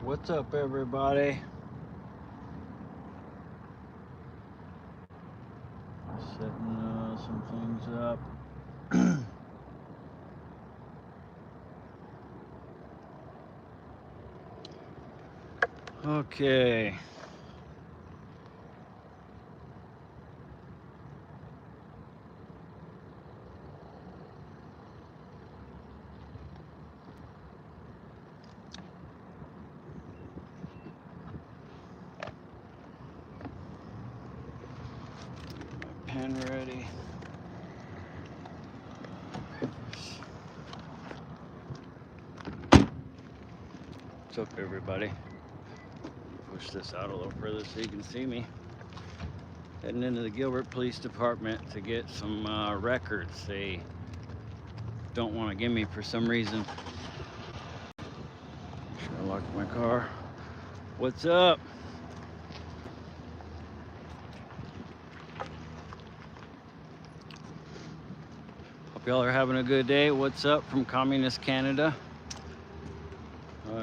What's up, everybody? Setting some things up. Okay. Pen ready. What's up, everybody? Push this out a little further so you can see me. Heading into the Gilbert Police Department to get some records they don't want to give me for some reason. Should I lock my car? What's up? Hope y'all are having a good day. What's up from Communist Canada?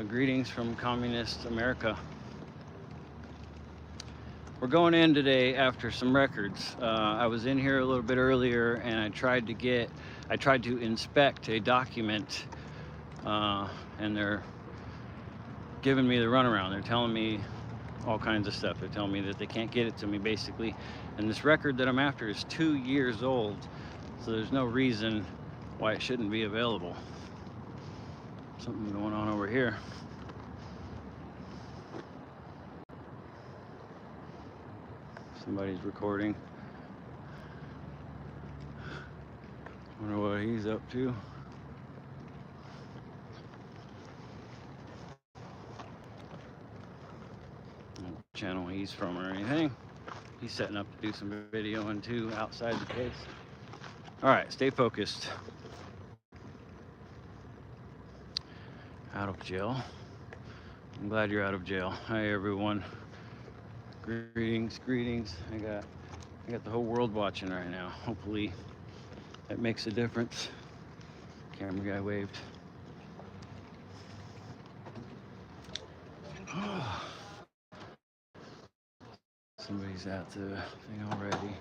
Greetings from Communist America. We're going in today after some records. I was in here a little bit earlier and I tried to inspect a document and they're giving me the runaround. They're telling me all kinds of stuff. They're telling me that they can't get it to me, basically. And this record that I'm after is 2 years old, so there's no reason why it shouldn't be available. Something going on over here. Somebody's recording. Wonder what he's up to. No channel he's from or anything. He's setting up to do some videoing too outside the case. All right, stay focused. Out of jail. I'm glad you're out of jail. Hi, everyone. Greetings. I got the whole world watching right now. Hopefully that makes a difference. Camera guy waved. Somebody's at the thing already.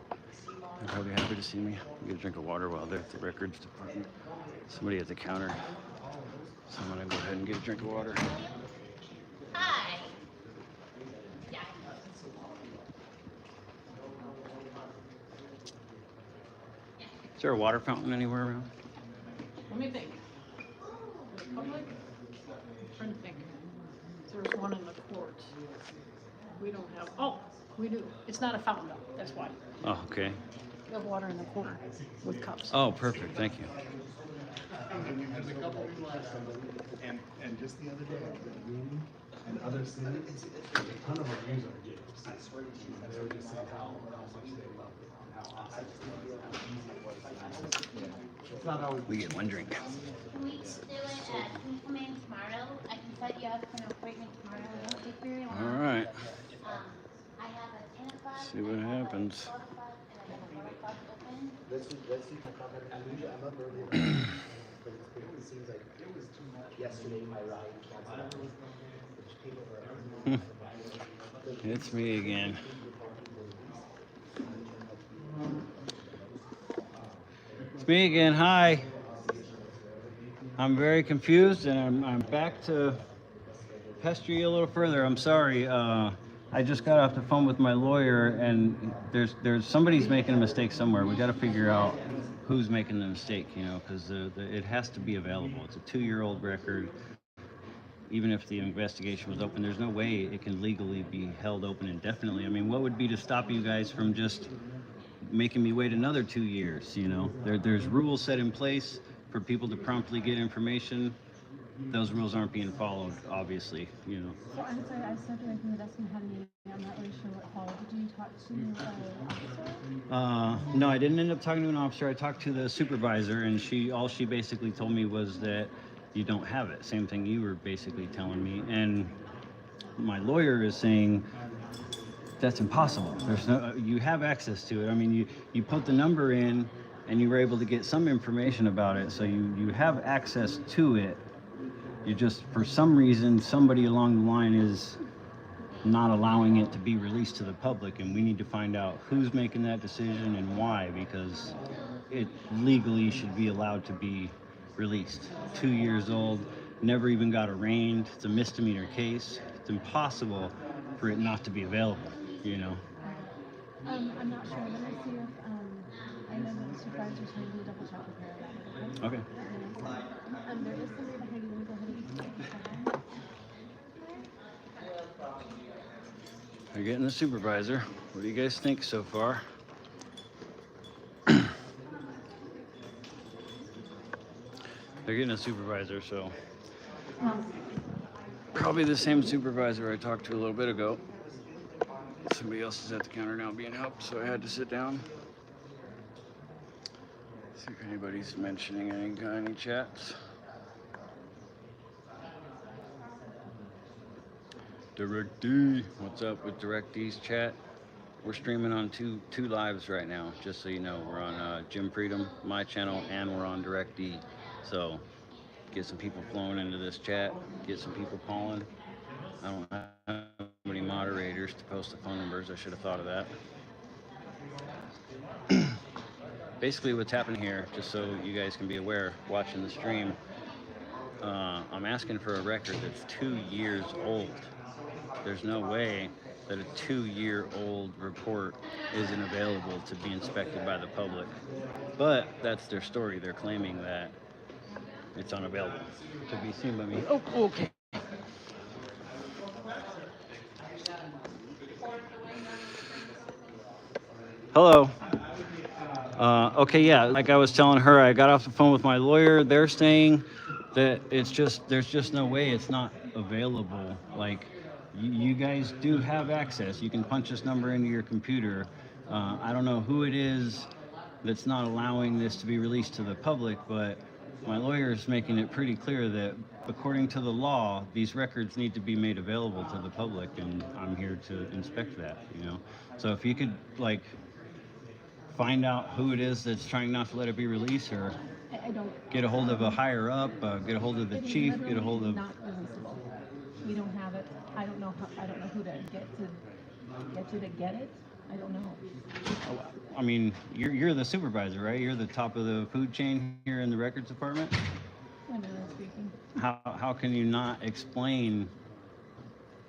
They're probably happy to see me. Get a drink of water while they're at the records department. Somebody at the counter. So I'm gonna go ahead and get a drink of water. Hi. Yeah. Is there a water fountain anywhere around? Let me think. Public? I'm trying to think. There's one in the court. We don't have, oh, we do. It's not a fountain though, that's why. Oh, okay. We have water in the corner with cups. Oh, perfect. Thank you. There's a couple people have somebody, and just the other day, the Union and other cities, a ton of reviews on James. I swear to you, they were just saying how much they love it, how awesome it was, how easy it was to use. It's not always. We get one drink. Can we do it can you come in tomorrow? I can set you up for an appointment tomorrow. It won't take very long. All right. I have a 10 o'clock. See what happens. 12 o'clock, and I have a 1 o'clock open. Let's see if I come in. I'm up early. It seems like it was too much. Yesterday, my ride canceled. It's me again. It's me again. Hi. I'm very confused, and I'm back to pester you a little further. I'm sorry. I just got off the phone with my lawyer, and there's somebody's making a mistake somewhere. We got to figure out who's making the mistake, you know, because it has to be available. It's a 2-year-old record. Even if the investigation was open, there's no way it can legally be held open indefinitely. I mean, what would be to stop you guys from just making me wait another 2 years, you know? There's rules set in place for people to promptly get information. Those rules aren't being followed, obviously, you know. So I'm sorry, I stepped away from the desk and had a meeting. I'm not really sure what hall. Did you talk to an officer? No, I didn't end up talking to an officer. I talked to the supervisor, and all she basically told me was that you don't have it. Same thing you were basically telling me. And my lawyer is saying that's impossible. There's no, you have access to it. I mean, you put the number in, and you were able to get some information about it, so you have access to it. You just, for some reason, somebody along the line is not allowing it to be released to the public, and we need to find out who's making that decision and why, because it legally should be allowed to be released. 2 years old, never even got arraigned. It's a misdemeanor case. It's impossible for it not to be available, you know? I'm not sure. Let me see if, I know that the supervisor's going to double check with her about it, okay? Okay. There is somebody behind you. Let me go ahead and They're getting the supervisor. What do you guys think so far? They're getting a supervisor, so probably the same supervisor I talked to a little bit ago. Somebody else is at the counter now being helped, so I had to sit down. See if anybody's mentioning any chats. Direct D, what's up with Direct D's chat? We're streaming on two lives right now, just so you know. We're on Jim Freedom, my channel, and we're on Direct D. So get some people flowing into this chat, get some people calling. I don't have any moderators to post the phone numbers. I should have thought of that. Basically what's happening here, just so you guys can be aware watching the stream, I'm asking for a record that's 2 years old. There's no way that a 2-year-old report isn't available to be inspected by the public. But that's their story. They're claiming that it's unavailable to be seen by me. Oh, okay. Hello. Okay, yeah, like I was telling her, I got off the phone with my lawyer. They're saying that there's just no way it's not available. Like, you guys do have access. You can punch this number into your computer. I don't know who it is that's not allowing this to be released to the public, but my lawyer is making it pretty clear that according to the law, these records need to be made available to the public, and I'm here to inspect that, you know? So if you could, like, find out who it is that's trying not to let it be released, or I don't. get a hold of a higher up, get a hold of the It is chief, get a literally hold of... not releasable. We don't have it. I don't know who to get you to get it. I don't know. I mean, you're the supervisor, right? You're the top of the food chain here in the records department. Generally speaking. How can you not explain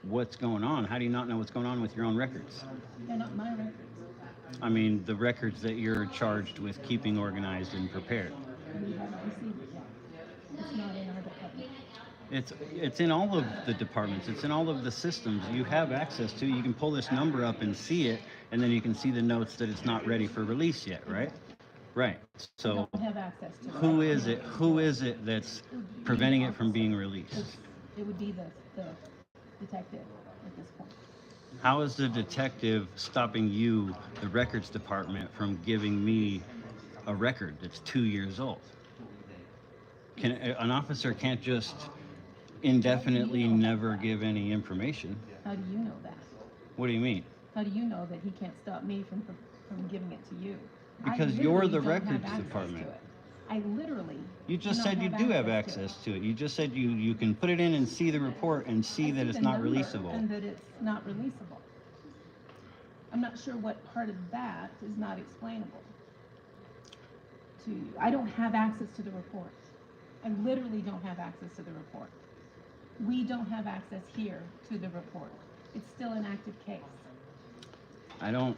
what's going on? How do you not know what's going on with your own records? They're not my records. I mean, the records that you're charged with keeping organized and prepared. We haven't received it yet. It's not in our department. It's in all of the departments. It's in all of the systems you have access to. You can pull this number up and see it, and then you can see the notes that it's not ready for release yet, right? Right. So We don't have access to it. who is it? Who is it that's preventing it from being released? It would be the detective at this point. How is the detective stopping you, the records department, from giving me a record that's 2 years old? An officer can't just indefinitely never give any information. How do you know that? What do you mean? How do you know that he can't stop me from giving it to you? Because I you're the literally don't have records access department. to it. I literally. You just do not said you do have access to it. You just said you can put it in and see the report and see that it's the not number releasable. And that it's not releasable. I'm not sure what part of that is not explainable to you. I don't have access to the report. I literally don't have access to the report. We don't have access here to the report. It's still an active case. Now,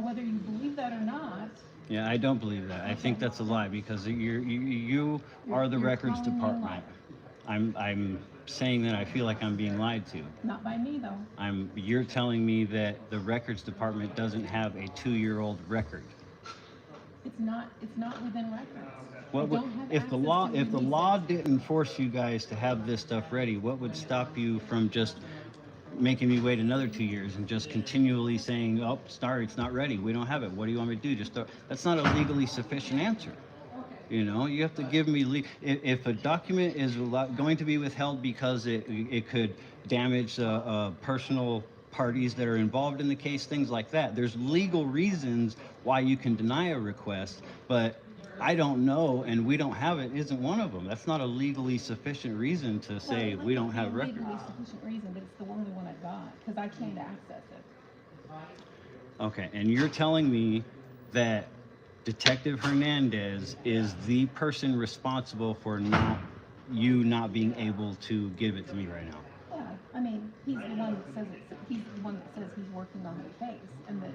whether you believe that or not. Yeah, I don't believe that. I think that's a lie, because you are the You're records calling me a department. I'm saying that I feel like I'm being lied to. Not by me, though. You're telling me that the records department doesn't have a 2-year-old record. It's not within records. What would, if the law didn't force you guys to have this stuff ready, what would stop you from just making me wait another 2 years and just continually saying, oh, sorry, it's not ready, we don't have it, what do you want me to do? That's not a legally sufficient answer. You know, you have to give me, if a document is going to be withheld because it could damage personal parties that are involved in the case, things like that. There's legal reasons why you can deny a request, but I don't know and we don't have it isn't one of them. That's not a legally sufficient reason to say Well, it we might don't not have be a records. legally sufficient reason, but it's the only one I got, because I can't access it. Okay, and you're telling me that Detective Hernandez is the person responsible for not being able to give it to me right now. Yeah, I mean, he's the one that says he's the one that says he's working on the case, and that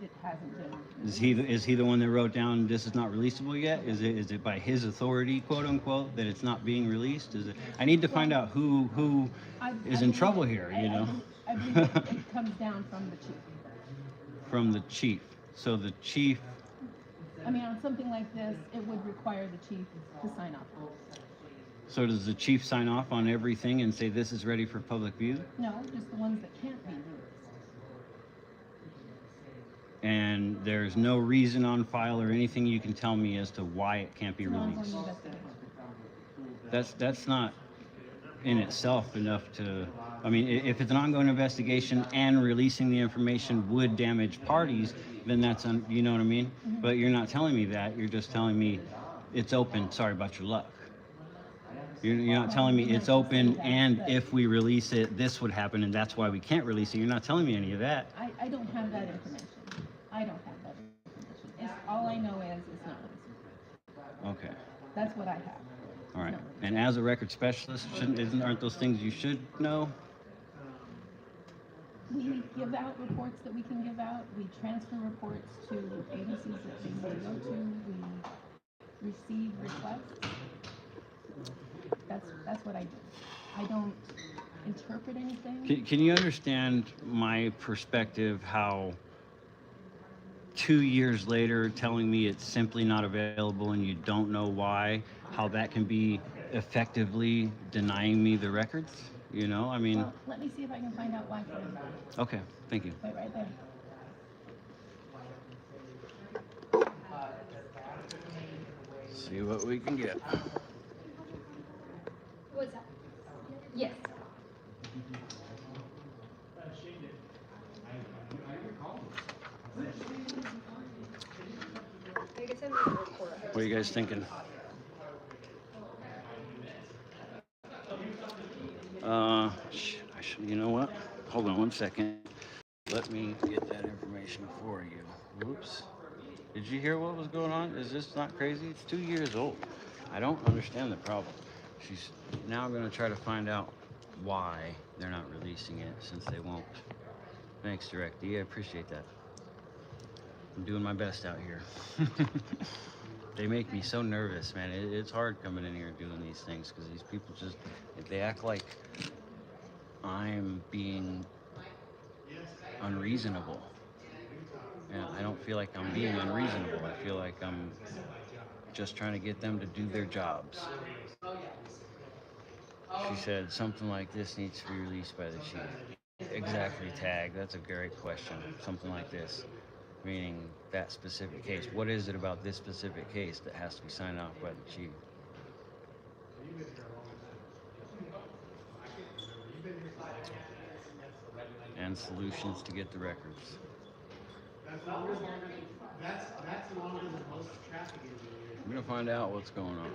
it hasn't been. Is he the one that wrote down this is not releasable yet? Is it by his authority, quote unquote, that it's not being released? Is it? I need to find out who is in trouble here. You know, I believe it comes down from the chief. from the chief. So the chief. I mean, on something like this, it would require the chief to sign off on it. So does the chief sign off on everything and say this is ready for public view? No, just the ones that can't be released. And there's no reason on file or anything you can tell me as to why it can't be It's an ongoing released. investigation. That's not in itself enough to. I mean, if it's an ongoing investigation and releasing the information would damage parties, then that's you know what I mean. Mm-hmm. But you're not telling me that. You're just telling me it's open. Sorry about your luck. You're not telling me it's open, and if we release it, this would happen, and that's why we can't release it. You're not telling me any of that. I don't have that information. I don't have that information. All I know is it's not released. Okay. That's what I have. All right. It's not released. And as a record specialist, aren't those things you should know? We give out reports that we can give out. We transfer reports to agencies that they need to go to. We receive requests. That's what I do. I don't interpret anything. Can you understand my perspective how 2 years later telling me it's simply not available and you don't know why, how that can be effectively denying me the records? You know, I mean... Well, let me see if I can find out why for you. Okay, thank you. Wait right there. See what we can get. What's that? Yes. What are you guys thinking? You know what? Hold on one second. Let me get that information for you. Whoops. Did you hear what was going on? Is this not crazy? It's 2 years old. I don't understand the problem. She's now going to try to find out why they're not releasing it since they won't. Thanks, Direct D. I appreciate that. I'm doing my best out here. They make me so nervous, man. It's hard coming in here and doing these things because these people just, they act like I'm being unreasonable. And I don't feel like I'm being unreasonable. I feel like I'm just trying to get them to do their jobs. She said something like this needs to be released by the chief. Exactly, Tag. That's a great question. Something like this. Meaning that specific case. What is it about this specific case that has to be signed off by the chief? And solutions to get the records. That's longer than most traffic engineers. I'm gonna find out what's going on.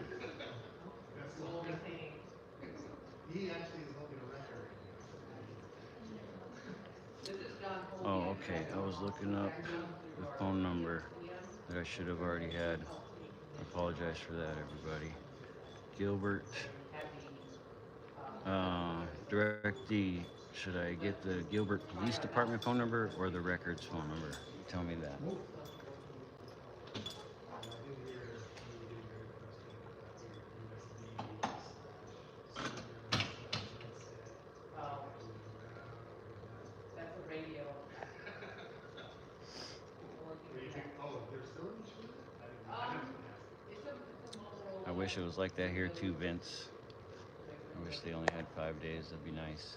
He actually is holding a record. Oh, okay. I was looking up the phone number that I should have already had. I apologize for that, everybody. Gilbert. Direct D. Should I get the Gilbert Police Department phone number or the records phone number? Tell me that. I wish it was like that here too, Vince. I wish they only had 5 days. That'd be nice.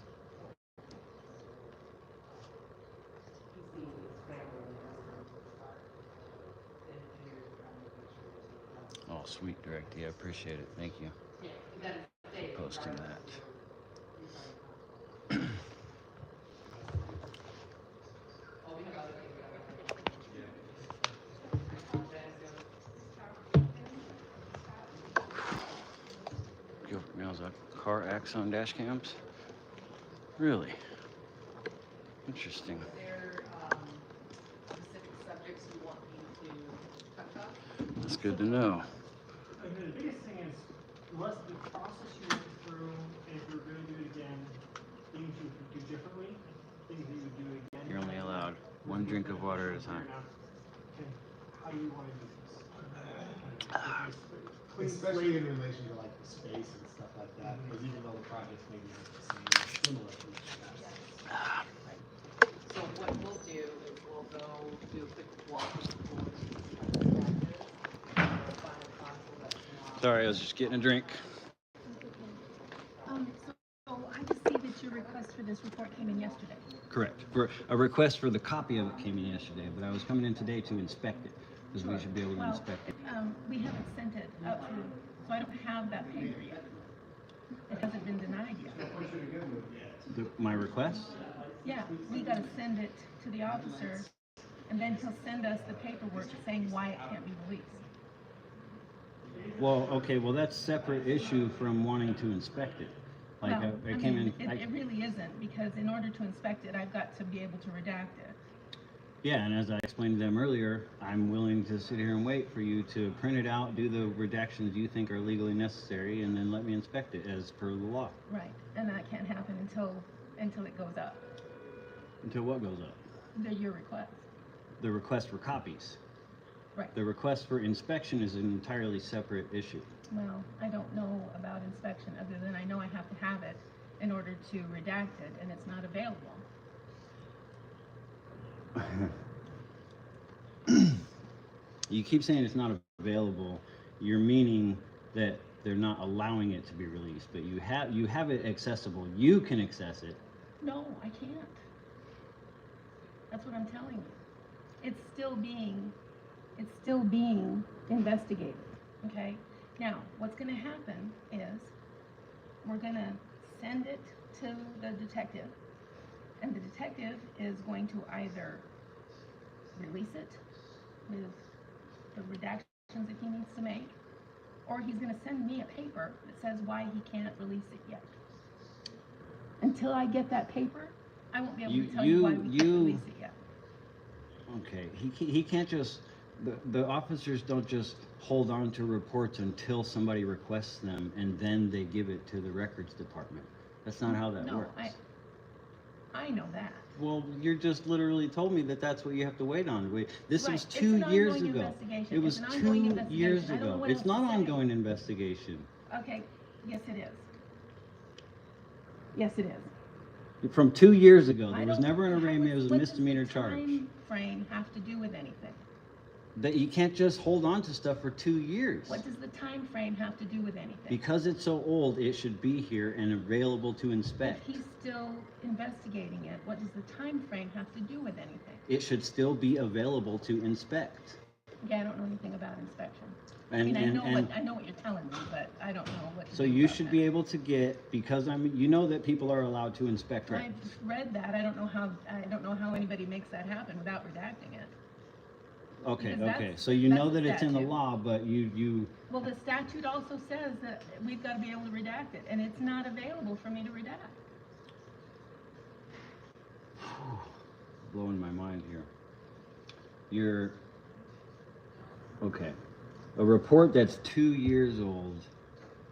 Oh, sweet, Direct D. I appreciate it. Thank you for posting that. car acts on dash cams? Really? Interesting. there, specific subjects you want me to touch on? That's good to know. And the biggest thing is, unless the process you went through, and if you're gonna do it again, things you could do differently, things that you would do again. You're only allowed one drink of water at a time. Okay, how do you wanna do this? Especially in relation to like the space and stuff like that, because even though the projects may be the same, it's similar features. So what we'll do is we'll go do a quick walk of the board. Find a console that's not. Sorry, I was just getting a drink. So I just see that your request for this report came in yesterday. Correct. For a request for the copy of it came in yesterday, but I was coming in today to inspect it, because we should be able to Well, inspect it. we haven't sent it out to, so I don't have that paper yet. It hasn't been denied yet. My request? Yeah, we gotta send it to the officer, and then he'll send us the paperwork saying why it can't be released. Well, okay, well, that's separate issue from wanting to inspect it. Like, Well, I I came mean, in, it really isn't, because in order to inspect it, I've got to be able to redact it. yeah, and as I explained to them earlier, I'm willing to sit here and wait for you to print it out, do the redactions you think are legally necessary, and then let me inspect it as per the law. Right, and that can't happen until it goes up. Until what goes up? Your request. The request for copies. Right. The request for inspection is an entirely separate issue. Well, I don't know about inspection, other than I know I have to have it in order to redact it, and it's not available. You keep saying it's not available. You're meaning that they're not allowing it to be released, but you have it accessible. You can access it. No, I can't. That's what I'm telling you. It's still being investigated, okay? Now, what's gonna happen is, we're gonna send it to the detective, and the detective is going to either release it with the redactions that he needs to make, or he's gonna send me a paper that says why he can't release it yet. Until I get that paper, I won't be able to tell you why we can't release it yet. Okay, he can't just, the officers don't just hold on to reports until somebody requests them and then they give it to the records department. That's not how that works. No, I know that. Well, you just literally told me that that's what you have to wait on. This Right, was it's 2 an years ongoing ago. investigation. It was It's an ongoing 2 investigation. years I don't know ago. what It's else not to say. ongoing investigation. Okay, yes it is. Yes it is. From 2 years ago, I there was don't- never an arraignment, it was a what does misdemeanor the charge. time frame have to do with anything? That you can't just hold on to stuff for 2 years. What does the time frame have to do with anything? Because it's so old, it should be here and available to If inspect. he's still investigating it, what does the time frame have to do with anything? It should still be available to inspect. Okay, I don't know anything about inspection. I And, mean, I know and what you're telling me, but I don't know what to so do you about should that. be able to get, because you know that people are allowed to inspect I've records. read that. I don't know how anybody makes that happen without redacting it. Okay, because okay, that's- so you that's know the that it's in the statute. law, but you, Well, the statute also says that we've got to be able to redact it, and it's not available for me to redact. blowing my mind here. Okay. A report that's 2 years old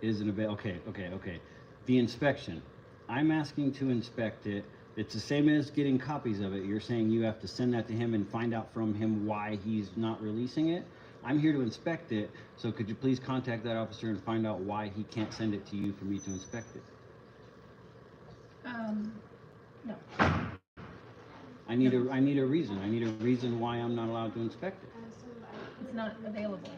isn't available. Okay. The inspection. I'm asking to inspect it. It's the same as getting copies of it. You're saying you have to send that to him and find out from him why he's not releasing it. I'm here to inspect it, so could you please contact that officer and find out why he can't send it to you for me to inspect it? No. I need a reason. I need a reason why I'm not allowed to inspect it. It's not available.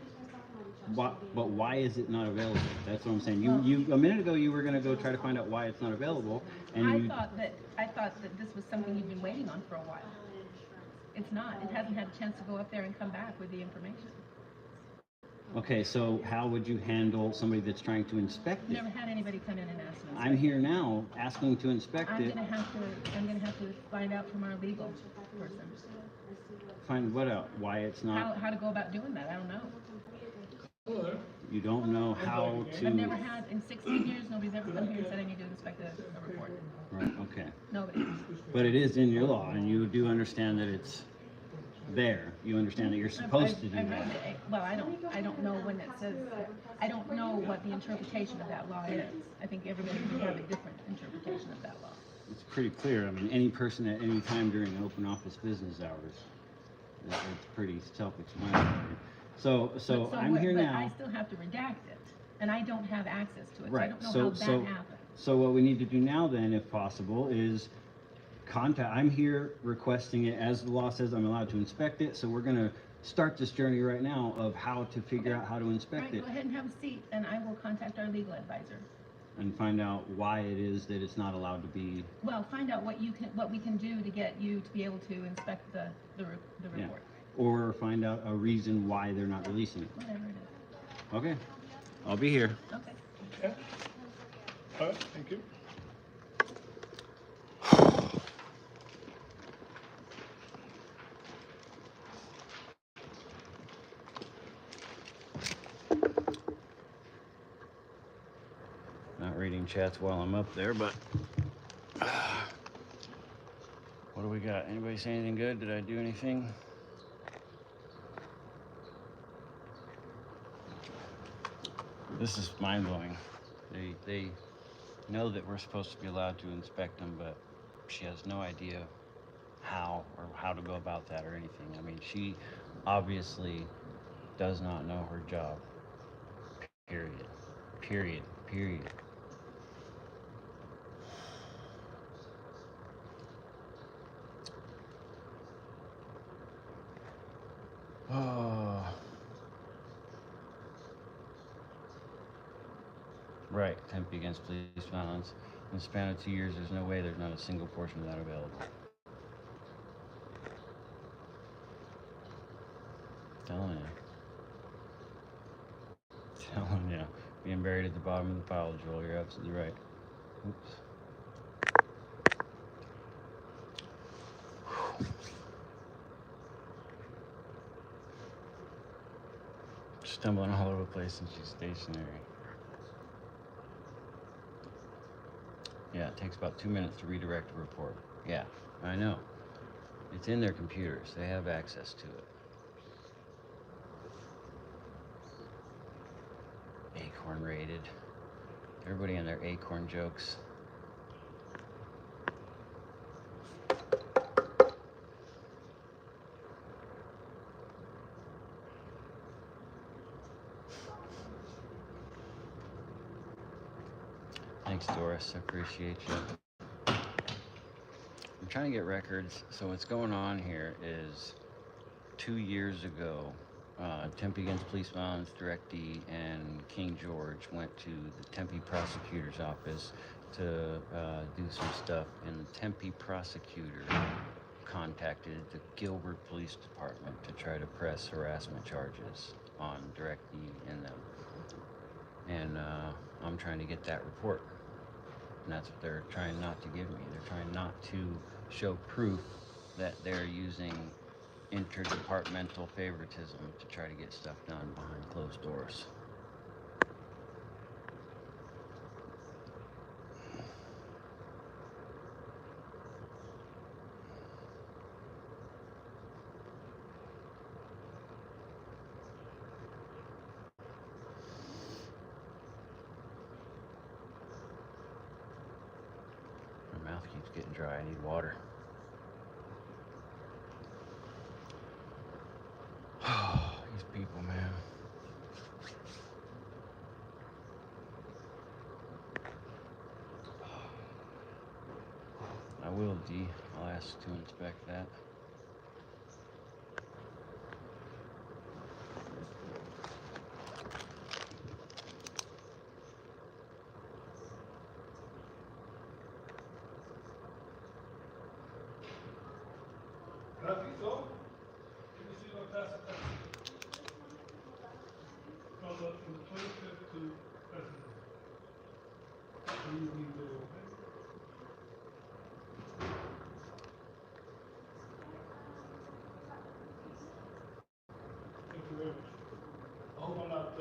But why is it not available? That's what I'm saying. You a minute ago you were gonna go try to find out why it's not available, and I thought that this was something you've been waiting on for a while. It's not. It hasn't had a chance to go up there and come back with the information. Okay, so how would you handle somebody that's trying to inspect it? Never had anybody come in and ask me. I'm here now asking to inspect I'm it. gonna have to find out from our legal person Find what out? Why it's not? how to go about doing that. I don't know. You don't know how I've never to. had, in 16 years, nobody's ever come here and said I need to inspect a report. Right, okay. Nobody. But it is in your law, and you do understand that it's there. You understand that you're supposed to do I've that. read it. Well, I don't know when it says, I don't know what the interpretation of that law is. I think everybody can have a different interpretation of that law. It's pretty clear. I mean, any person at any time during open office business hours, it's pretty self-explanatory. So I'm here But now. I still have to redact it, and I don't have access to it, so I Right. don't know So how that so happened. so what we need to do now then, if possible, is contact. I'm here requesting it as the law says I'm allowed to inspect it. So we're gonna start this journey right now of how to figure out how to inspect Right, it go ahead and have a seat, and I will contact our legal advisor. and find out why it is that it's not allowed to be. Well, find out what we can do to get you to be able to inspect the Yeah. report, Or find out a reason why they're not releasing it. whatever it is. Okay, I'll be here. Okay. Okay. All right, thank you. Not reading chats while I'm up there, but what do we got? Anybody say anything good? Did I do anything? This is mind-blowing. They know that we're supposed to be allowed to inspect them, but she has no idea how or how to go about that or anything. I mean, she obviously does not know her job. Period. Period. Period. Oh. Right, Tempe against police violence. In the span of 2 years, there's no way there's not a single portion of that available. Telling you. Telling you. Being buried at the bottom of the pile, Joel, you're absolutely right. Oops. Stumbling all over the place and she's stationary. Yeah, it takes about 2 minutes to redirect a report. Yeah, I know. It's in their computers. They have access to it. Acorn rated. Everybody and their acorn jokes. Thanks, Doris. I appreciate you. I'm trying to get records. So what's going on here is 2 years ago, Tempe Against Police Violence Directee and King George went to the Tempe prosecutor's office to do some stuff, and the Tempe prosecutor contacted the Gilbert Police Department to try to press harassment charges on Directee and them. And I'm trying to get that report. And that's what they're trying not to give me. They're trying not to show proof that they're using interdepartmental favoritism to try to get stuff done behind closed doors. My mouth keeps getting dry. I need water. These people, man. I will, D. I'll ask to inspect that. I think so. Let me see what pass it down. From the 25th to president. So you need to, okay? Thank you very much. I hope I'm not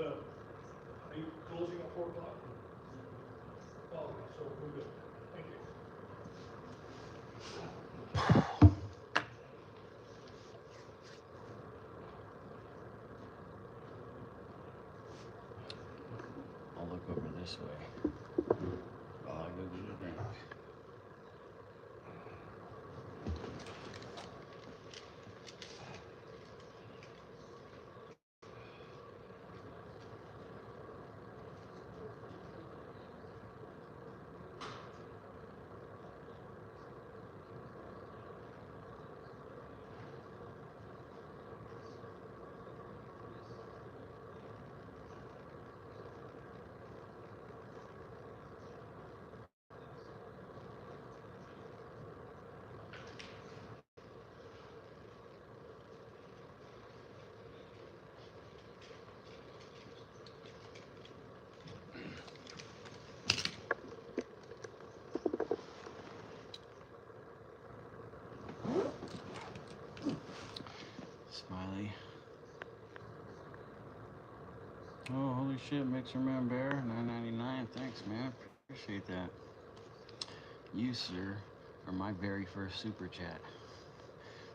Valley. Oh, holy shit, Mixer Man Bear, $9.99. Thanks, man. Appreciate that. You, sir, are my very first super chat.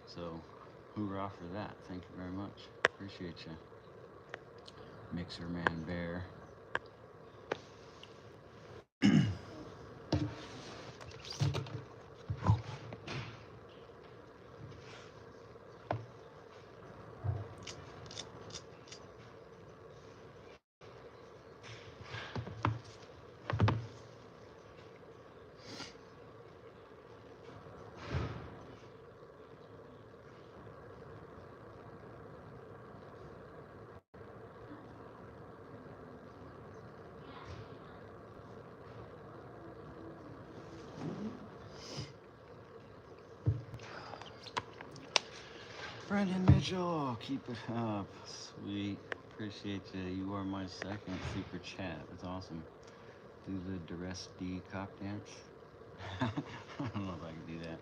So, hoorah for that. Thank you very much. Appreciate you. Mixer Man Bear. Brendan Mitchell, keep it up. Sweet. Appreciate you. You are my second super chat. That's awesome. Do the Duress D cop dance. I don't know if I can do that.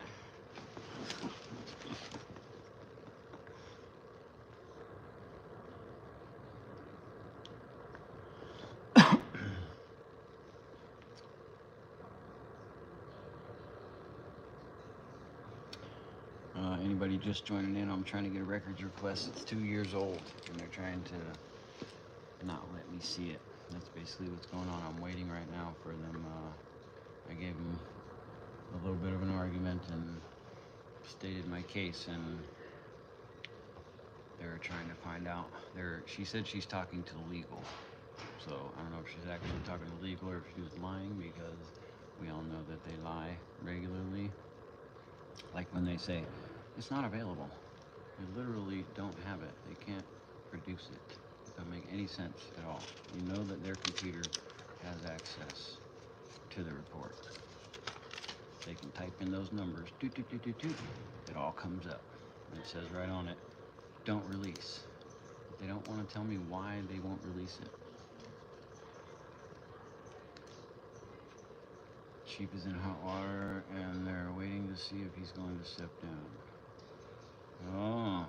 Anybody just joining in, I'm trying to get a records request. It's 2 years old, and they're trying to not let me see it. That's basically what's going on. I'm waiting right now for them. I gave them a little bit of an argument and stated my case, and they're trying to find out. She said she's talking to legal, so I don't know if she's actually talking to legal or if she was lying, because we all know that they lie regularly. Like when they say, it's not available. They literally don't have it. They can't produce it. It doesn't make any sense at all. You know that their computer has access to the report. They can type in those numbers, doot, doot, doot, doot, doot. It all comes up. And it says right on it, don't release. They don't want to tell me why they won't release it. Chief is in hot water, and they're waiting to see if he's going to step down. Oh.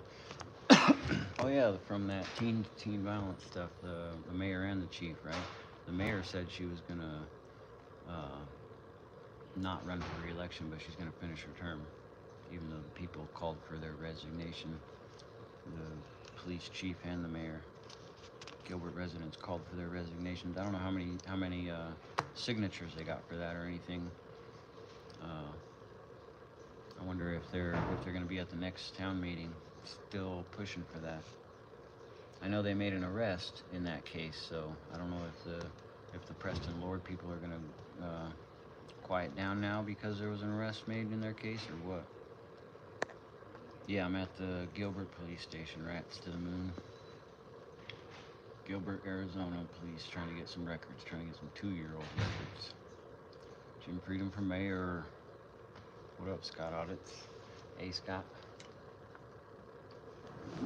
Oh yeah, from that teen violence stuff, the mayor and the chief, right? The mayor said she was gonna not run for re-election, but she's gonna finish her term, even though the people called for their resignation. The police chief and the mayor, Gilbert residents, called for their resignations. I don't know how many signatures they got for that or anything. I wonder if they're gonna be at the next town meeting, still pushing for that. I know they made an arrest in that case, so I don't know if the Preston Lord people are gonna quiet down now because there was an arrest made in their case, or what. Yeah, I'm at the Gilbert police station, Rats to the Moon. Gilbert, Arizona police trying to get some records, trying to get some 2-year-old records. Jim Freedom for mayor. What up, Scott Audits? Hey, Scott. I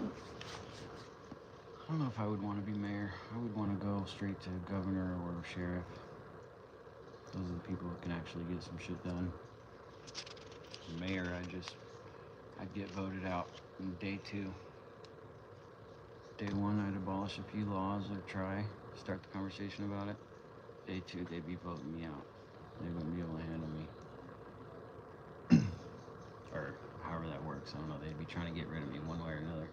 don't know if I would want to be mayor. I would want to go straight to governor or sheriff. Those are the people that can actually get some shit done. Mayor, I'd get voted out in day 2. Day 1, I'd abolish a few laws or start the conversation about it. Day 2, they'd be voting me out. They wouldn't be able to handle me. Or however that works, I don't know. They'd be trying to get rid of me one way or another.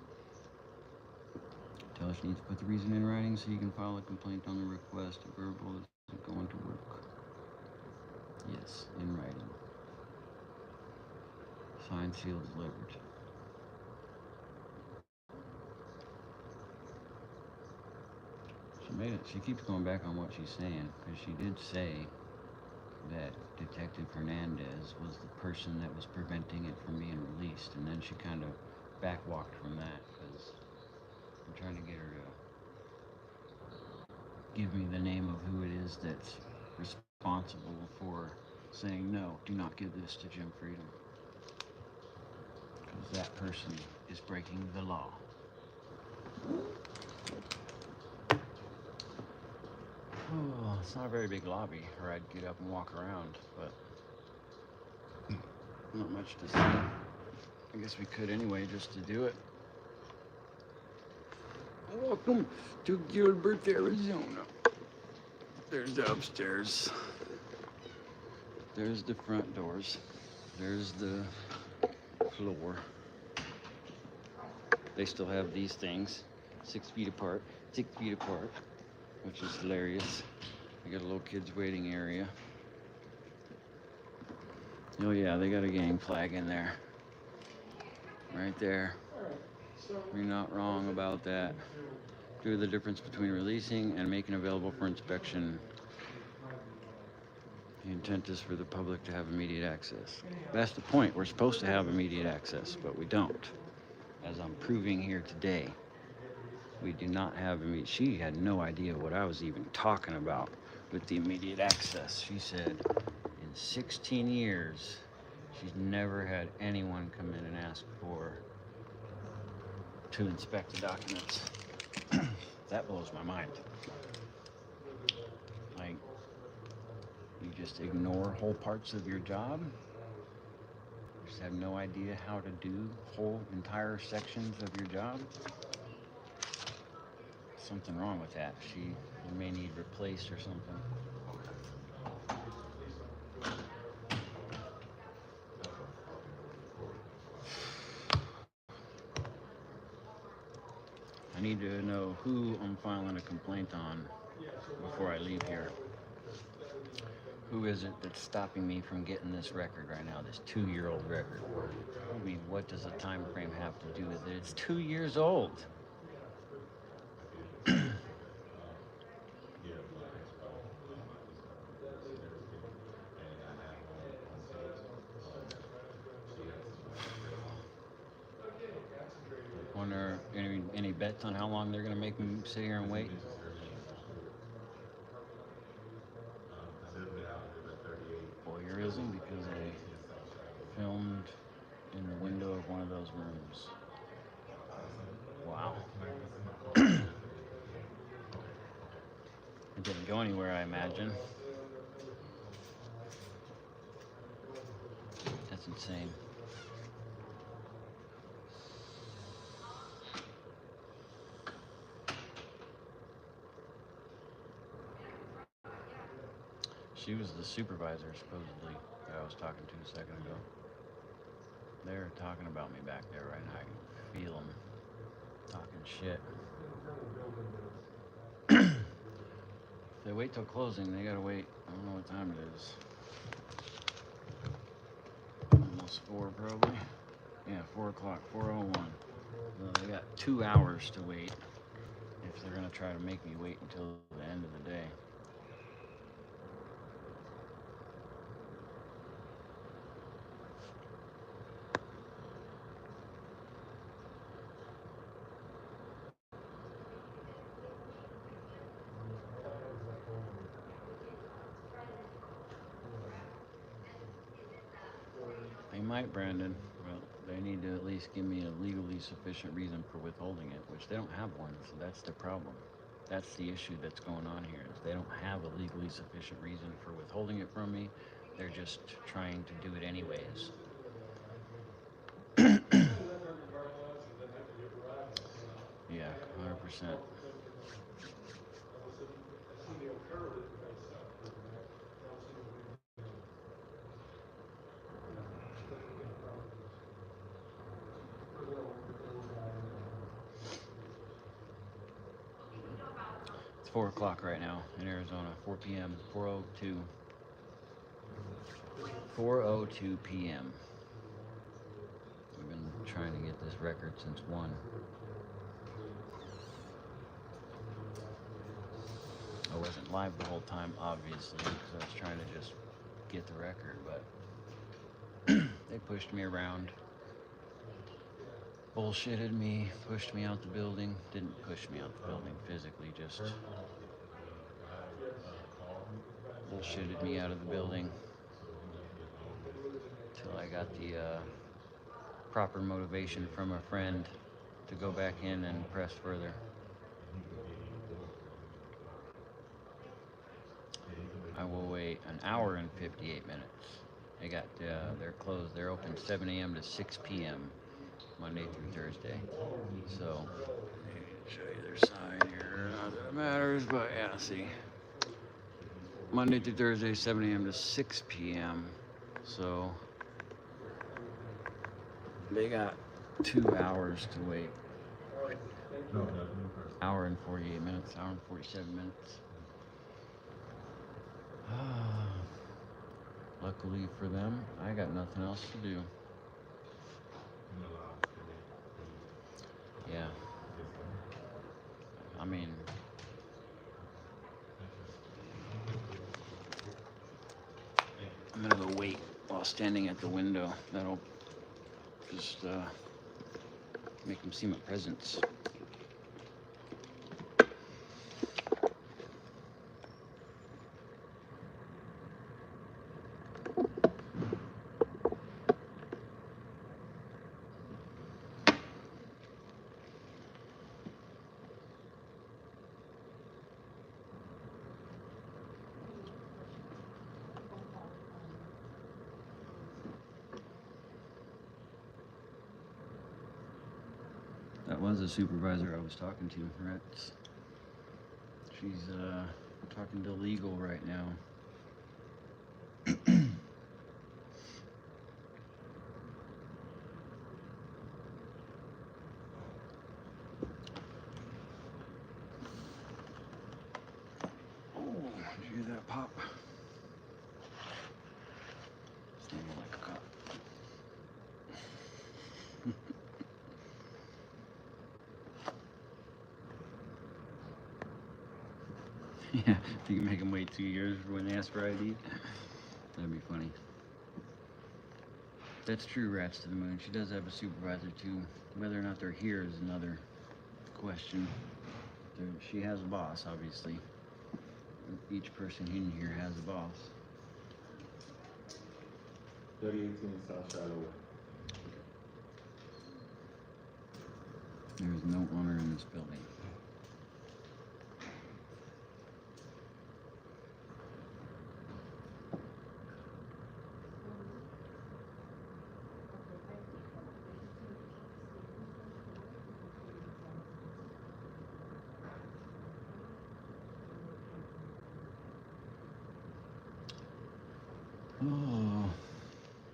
Tell us you need to put the reason in writing so you can file a complaint on the request. A verbal isn't going to work. Yes, in writing. Signed, sealed, delivered. She keeps going back on what she's saying, because she did say that Detective Hernandez was the person that was preventing it from being released, and then she kind of backwalked from that, because I'm trying to get her to give me the name of who it is that's responsible for saying, no, do not give this to Jim Freedom, because that person is breaking the law. Oh, it's not a very big lobby, or I'd get up and walk around, but not much to see. I guess we could anyway, just to do it. Welcome to Gilbert, Arizona. There's the upstairs. There's the front doors. There's the floor. They still have these things 6 feet apart, which is hilarious. They got a little kids waiting area. Oh yeah, they got a gang flag in there. Right there. You're not wrong about that. Due to the difference between releasing and making available for inspection, the intent is for the public to have immediate access. That's the point. We're supposed to have immediate access, but we don't. As I'm proving here today, we do not have immediate. She had no idea what I was even talking about with the immediate access. She said in 16 years, she's never had anyone come in and ask to inspect the documents. That blows my mind. Like, you just ignore whole parts of your job. You just have no idea how to do whole entire sections of your job. Something wrong with that. She may need replaced or something. I need to know who I'm filing a complaint on before I leave here. Who is it that's stopping me from getting this record right now, this 2-year-old record? I mean, what does a time frame have to do with it? It's 2 years old. Wonder any bets on how long they're gonna make me sit here and wait? Voyeurism, because I filmed in the window of one of those rooms. Wow. It didn't go anywhere, I imagine. That's insane. She was the supervisor, supposedly, that I was talking to a second ago. They're talking about me back there right now. I can feel them talking shit. If they wait till closing, they gotta wait. I don't know what time it is. Almost 4, probably. Yeah, 4 o'clock, 4:01. They got 2 hours to wait if they're gonna try to make me wait until the end of the day. They might, Brandon. Well, they need to at least give me a legally sufficient reason for withholding it, which they don't have one, so that's the problem. That's the issue that's going on here, is they don't have a legally sufficient reason for withholding it from me. They're just trying to do it anyways. Yeah, 100%. It's 4 o'clock right now in Arizona, 4 p.m., 4:02. 4:02 p.m. We've been trying to get this record since 1. I wasn't live the whole time, obviously, because I was trying to just get the record, but they pushed me around, bullshitted me, pushed me out the building. Didn't push me out the building physically, just bullshitted me out of the building till I got the proper motivation from a friend to go back in and press further. I will wait an hour and 58 minutes. They're closed. They're open 7 a.m. to 6 p.m. Monday through Thursday. So Show you their sign here. Not that it matters, but yeah, see. Monday through Thursday, 7 a.m. to 6 p.m. So they got 2 hours to wait. Hour and 48 minutes, hour and 47 minutes. Luckily for them, I got nothing else to do. Yeah. I mean, I'm gonna go wait while standing at the window. That'll just make them see my presence. That was the supervisor I was talking to, Rex. She's talking to legal right now. Oh, did you hear that pop? Standing like a cop. Yeah, if you can make them wait 2 years for when they ask for ID, that'd be funny. That's true, Rats to the Moon. She does have a supervisor too. Whether or not they're here is another question. She has a boss, obviously. Each person in here has a boss. 3018 South Shadow. There's no owner in this building. Oh,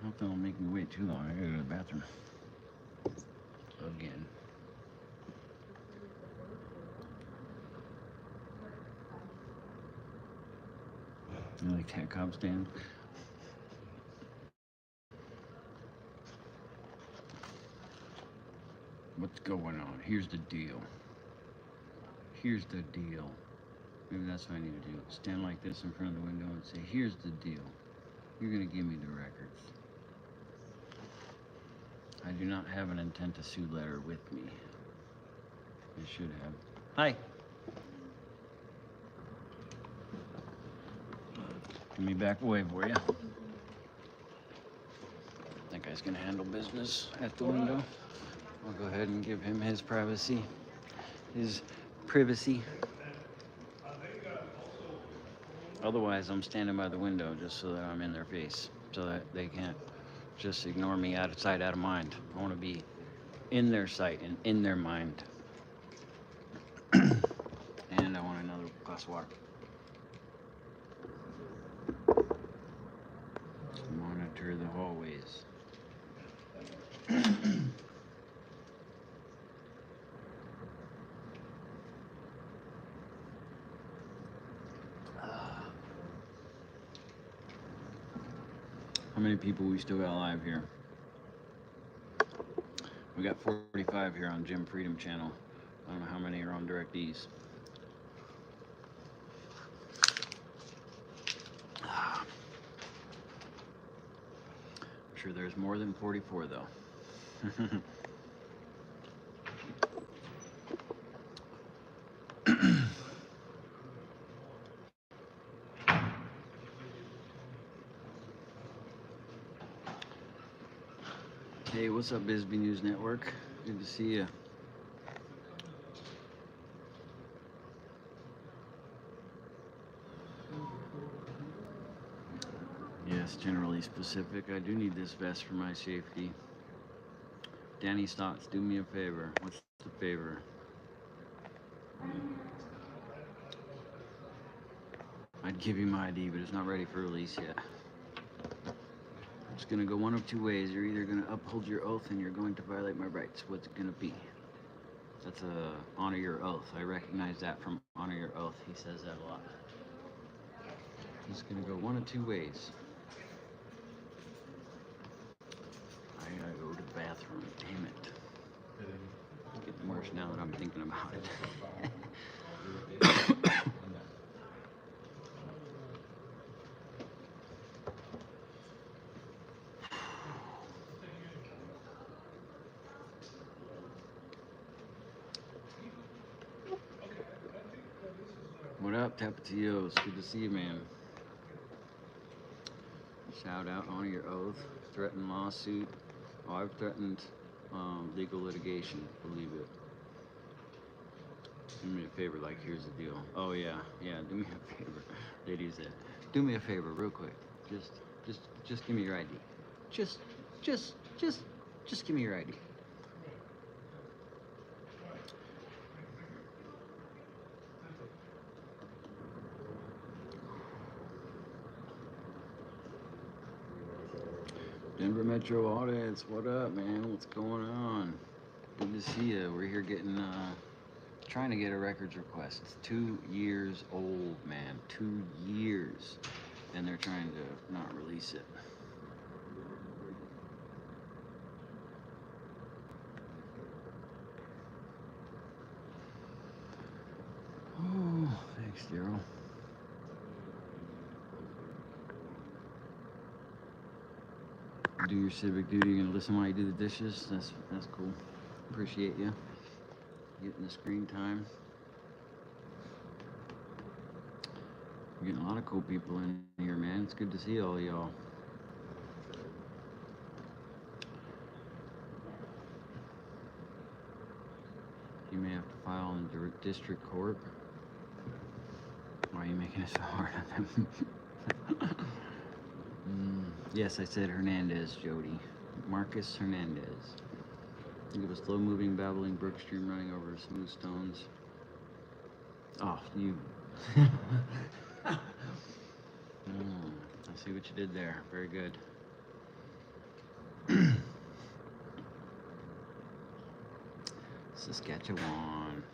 I hope they don't make me wait too long. I gotta go to the bathroom. Again. You like that cop stand? What's going on? Here's the deal. Here's the deal. Maybe that's what I need to do. Stand like this in front of the window and say, here's the deal. You're gonna give me the records. I do not have an intent to sue letter with me. I should have. Hi. Let me back away for you. That guy's gonna handle business at the window. I'll go ahead and give him his privacy. His privacy. Otherwise, I'm standing by the window just so that I'm in their face, so that they can't just ignore me out of sight, out of mind. I want to be in their sight and in their mind. And I want another glass of water. Monitor the hallways. How many people we still got alive here? We got 45 here on Jim Freedom channel. I don't know how many are on DirectEase. I'm sure there's more than 44 though. Hey, what's up, Bisbee News Network? Good to see you. Yes, generally specific. I do need this vest for my safety. Danny Stotts, do me a favor. What's the favor? I'd give you my ID, but it's not ready for release yet. It's gonna go one of two ways. You're either gonna uphold your oath and you're going to violate my rights. What's it gonna be? That's a honor your oath. I recognize that from honor your oath. He says that a lot. He's gonna go one of two ways. I gotta go to the bathroom. Damn it. It's getting worse now that I'm thinking about it. What up, Tapatios? Good to see you, man. Shout out, honor your oath, threatened lawsuit. Oh, I've threatened legal litigation, believe it. Do me a favor, like, here's the deal. Oh, yeah, do me a favor. Lady said, do me a favor, real quick. Just give me your ID. Just give me your ID. Denver Metro Audits, what up, man? What's going on? Good to see you. We're here getting, trying to get a records request. It's 2 years old, man. 2 years. And they're trying to not release it. Oh, thanks, Daryl. Do your civic duty. You're gonna listen while you do the dishes. That's cool. Appreciate you getting the screen time. We're getting a lot of cool people in here, man. It's good to see all y'all. You may have to file in district court. Why are you making it so hard on them? Yes, I said Hernandez, Jody. Marcus Hernandez. Think of a slow-moving, babbling brook stream running over smooth stones. Oh, you. I see what you did there. Very good. Saskatchewan.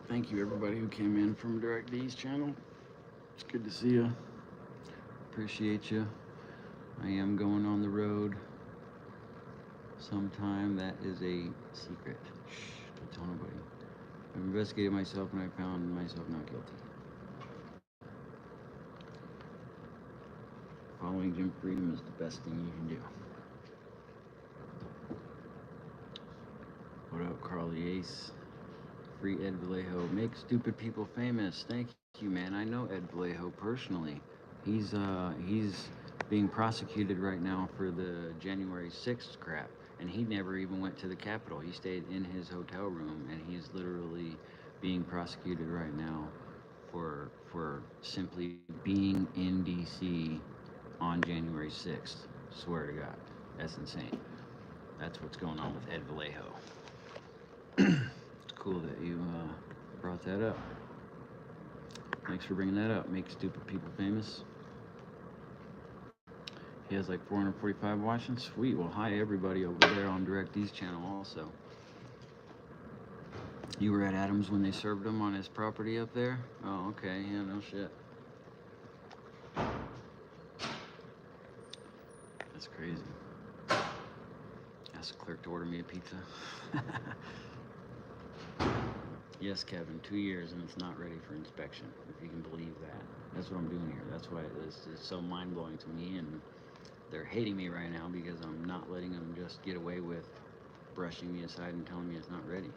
Thank you, everybody who came in from Direct D's channel. It's good to see you. Appreciate you. I am going on the road sometime. That is a secret. Shh, don't tell nobody. I've investigated myself and I found myself not guilty. Following Jim Freedom is the best thing you can do. What up, Carly Ace? Free Ed Vallejo. Make stupid people famous. Thank you, man. I know Ed Vallejo personally. He's being prosecuted right now for the January 6th crap, and he never even went to the Capitol. He stayed in his hotel room, and he's literally being prosecuted right now for simply being in DC on January 6th. Swear to God, that's insane. That's what's going on with Ed Vallejo. It's cool that you brought that up. Thanks for bringing that up. Make stupid people famous. He has like 445 watching. Sweet. Well, hi everybody over there on Direct D's channel also. You were at Adams when they served him on his property up there? Oh, okay. Yeah, no shit. That's crazy. Ask the clerk to order me a pizza. Yes, Kevin, 2 years and it's not ready for inspection, if you can believe that. That's what I'm doing here. That's why it's so mind-blowing to me, and they're hating me right now because I'm not letting them just get away with brushing me aside and telling me it's not ready.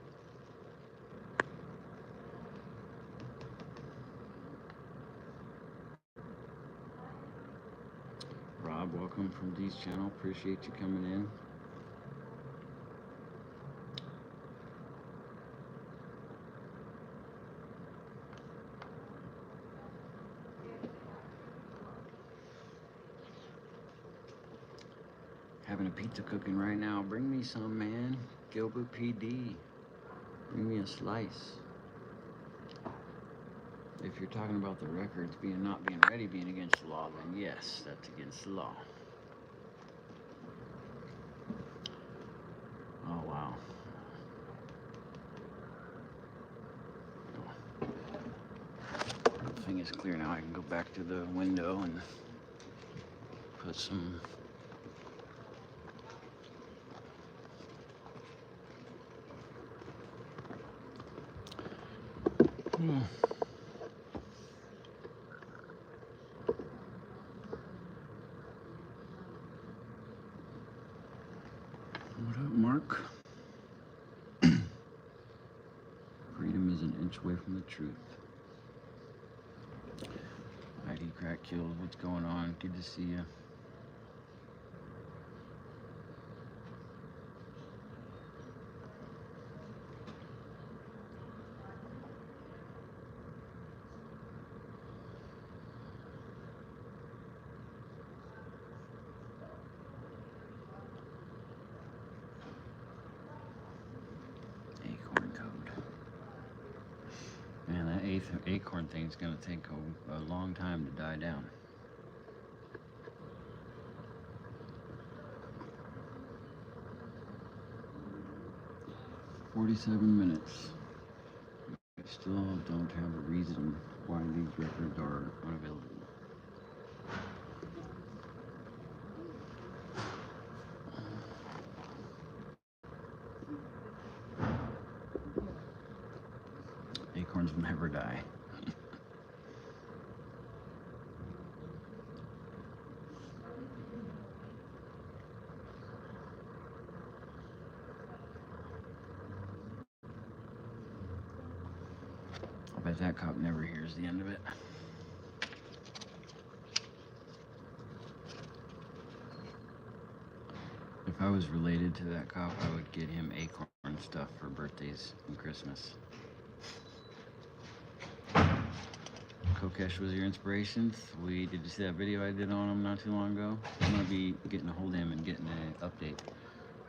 Rob, welcome from D's channel. Appreciate you coming in. Having a pizza cooking right now. Bring me some, man. Gilbert PD. Bring me a slice. If you're talking about the records not being ready, being against the law, then yes, that's against the law. Oh, wow. The thing is clear now. I can go back to the window and put some... What up, Mark? Freedom is an inch away from the truth. ID Crack Kills, what's going on? Good to see you. Acorn code. Man, that acorn thing's gonna take a long time to die down. "47 minutes. I still don't have a reason why these records are unavailable." Acorns will never die. I bet that cop never hears the end of it. If I was related to that cop, I would get him acorn stuff for birthdays and Christmas. Kokesh was your inspiration. Did you see that video I did on him not too long ago? I'm gonna be getting a hold of him and getting an update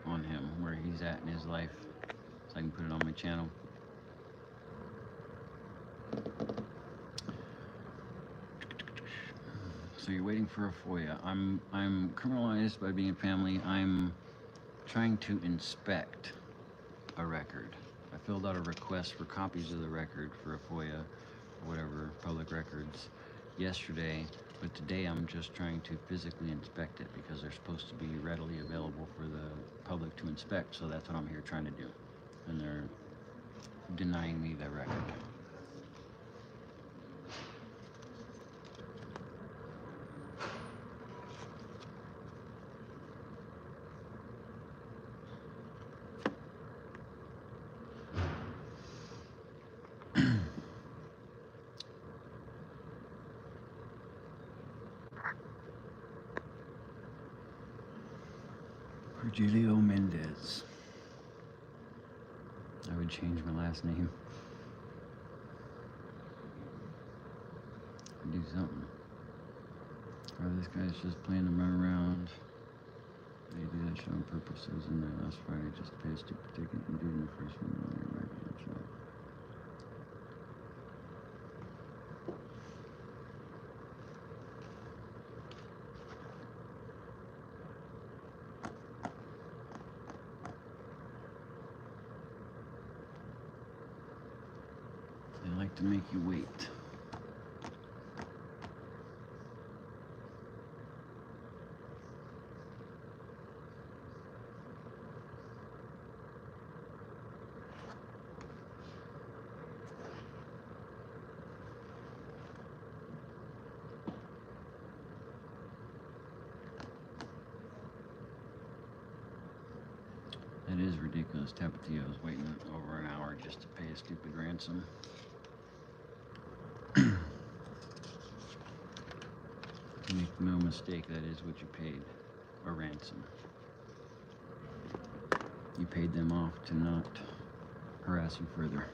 on him, where he's at in his life, so I can put it on my channel. So you're waiting for a FOIA. I'm criminalized by being a family. I'm trying to inspect a record. I filled out a request for copies of the record for a FOIA, or whatever, public records, yesterday, but today I'm just trying to physically inspect it because they're supposed to be readily available for the public to inspect, so that's what I'm here trying to do. And they're denying me the record. Virgilio Mendez. I would change my last name. Do something. Or this guy's just playing them run around. They do that show on purpose. I was in there last Friday just to pay a stupid ticket and do the first one on the American show. They like to make you wait. It is ridiculous. Tapatio's waiting over an hour just to pay a stupid ransom. Make no mistake, that is what you paid, a ransom. You paid them off to not harass you further.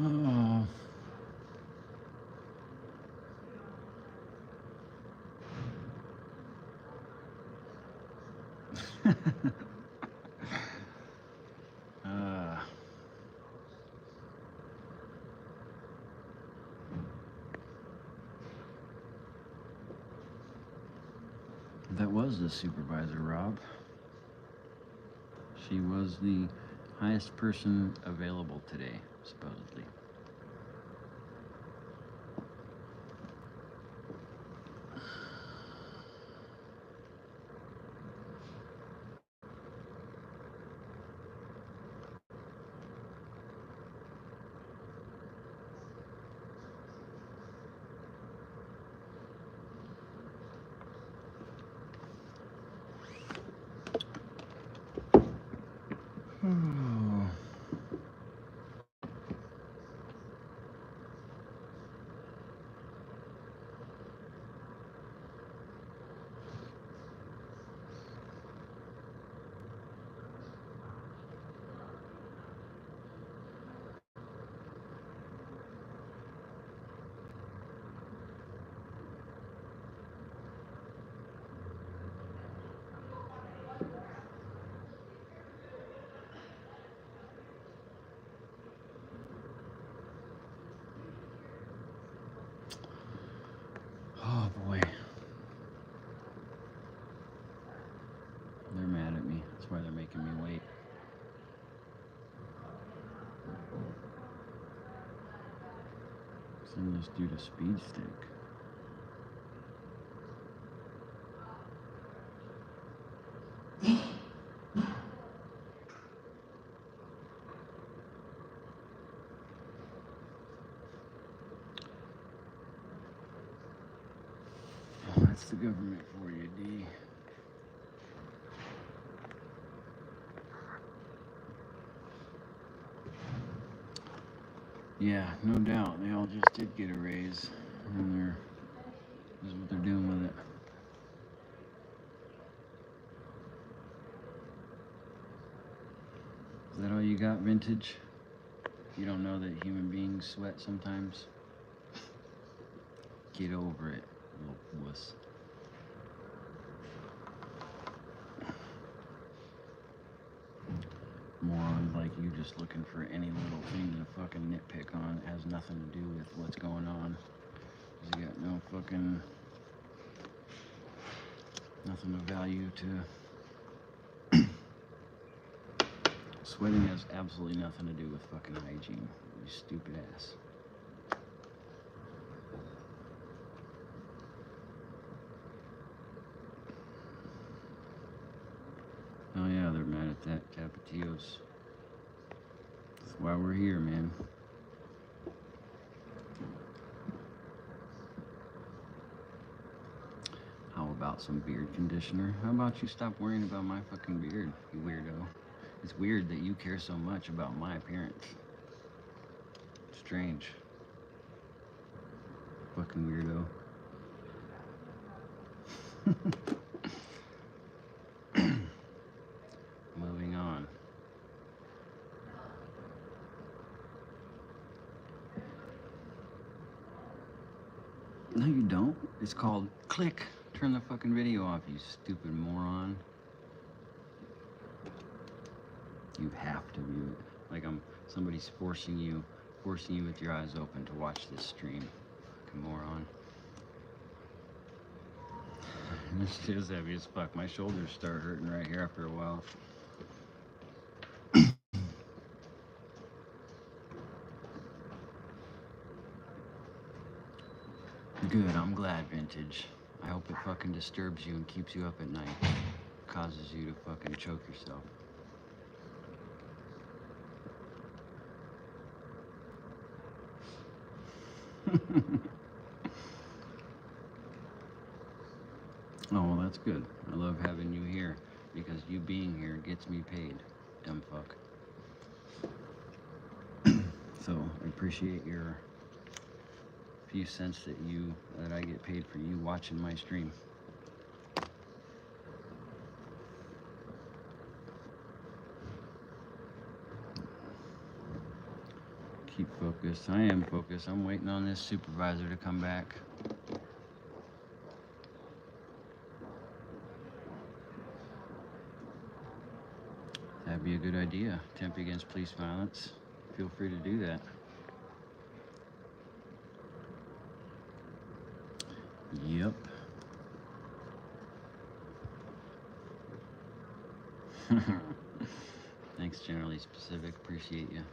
Oh. uh. That was the supervisor, Rob. She was the highest person available today, supposedly. Oh. Oh boy. They're mad at me. That's why they're making me wait. Send this dude a speed stick. Oh, that's the government for you, D. Yeah, no doubt. They all just did get a raise. And this is what they're doing with it. Is that all you got, Vintage? You don't know that human beings sweat sometimes? Get over it, little wuss. Morons like you just looking for any little thing to fucking nitpick on. It has nothing to do with what's going on. You got no fucking... nothing of value to... Sweating has absolutely nothing to do with fucking hygiene. You stupid ass. Oh yeah, they're mad at that Tapatios. That's why we're here, man. How about some beard conditioner? How about you stop worrying about my fucking beard, you weirdo? It's weird that you care so much about my appearance. Strange. Fucking weirdo. Moving on. No, you don't. It's called click. Turn the fucking video off, you stupid moron. You have to view it. Like somebody's forcing you with your eyes open to watch this stream. Fucking moron. This shit is heavy as fuck. My shoulders start hurting right here after a while. Good, I'm glad, Vintage. I hope it fucking disturbs you and keeps you up at night. Causes you to fucking choke yourself. Oh, well, that's good. I love having you here because you being here gets me paid, dumb fuck. So I appreciate your few cents that I get paid for you watching my stream. Keep focused. I am focused. I'm waiting on this supervisor to come back. That'd be a good idea. Temp against police violence. Feel free to do that. Yep. Thanks, Generally Specific. Appreciate you.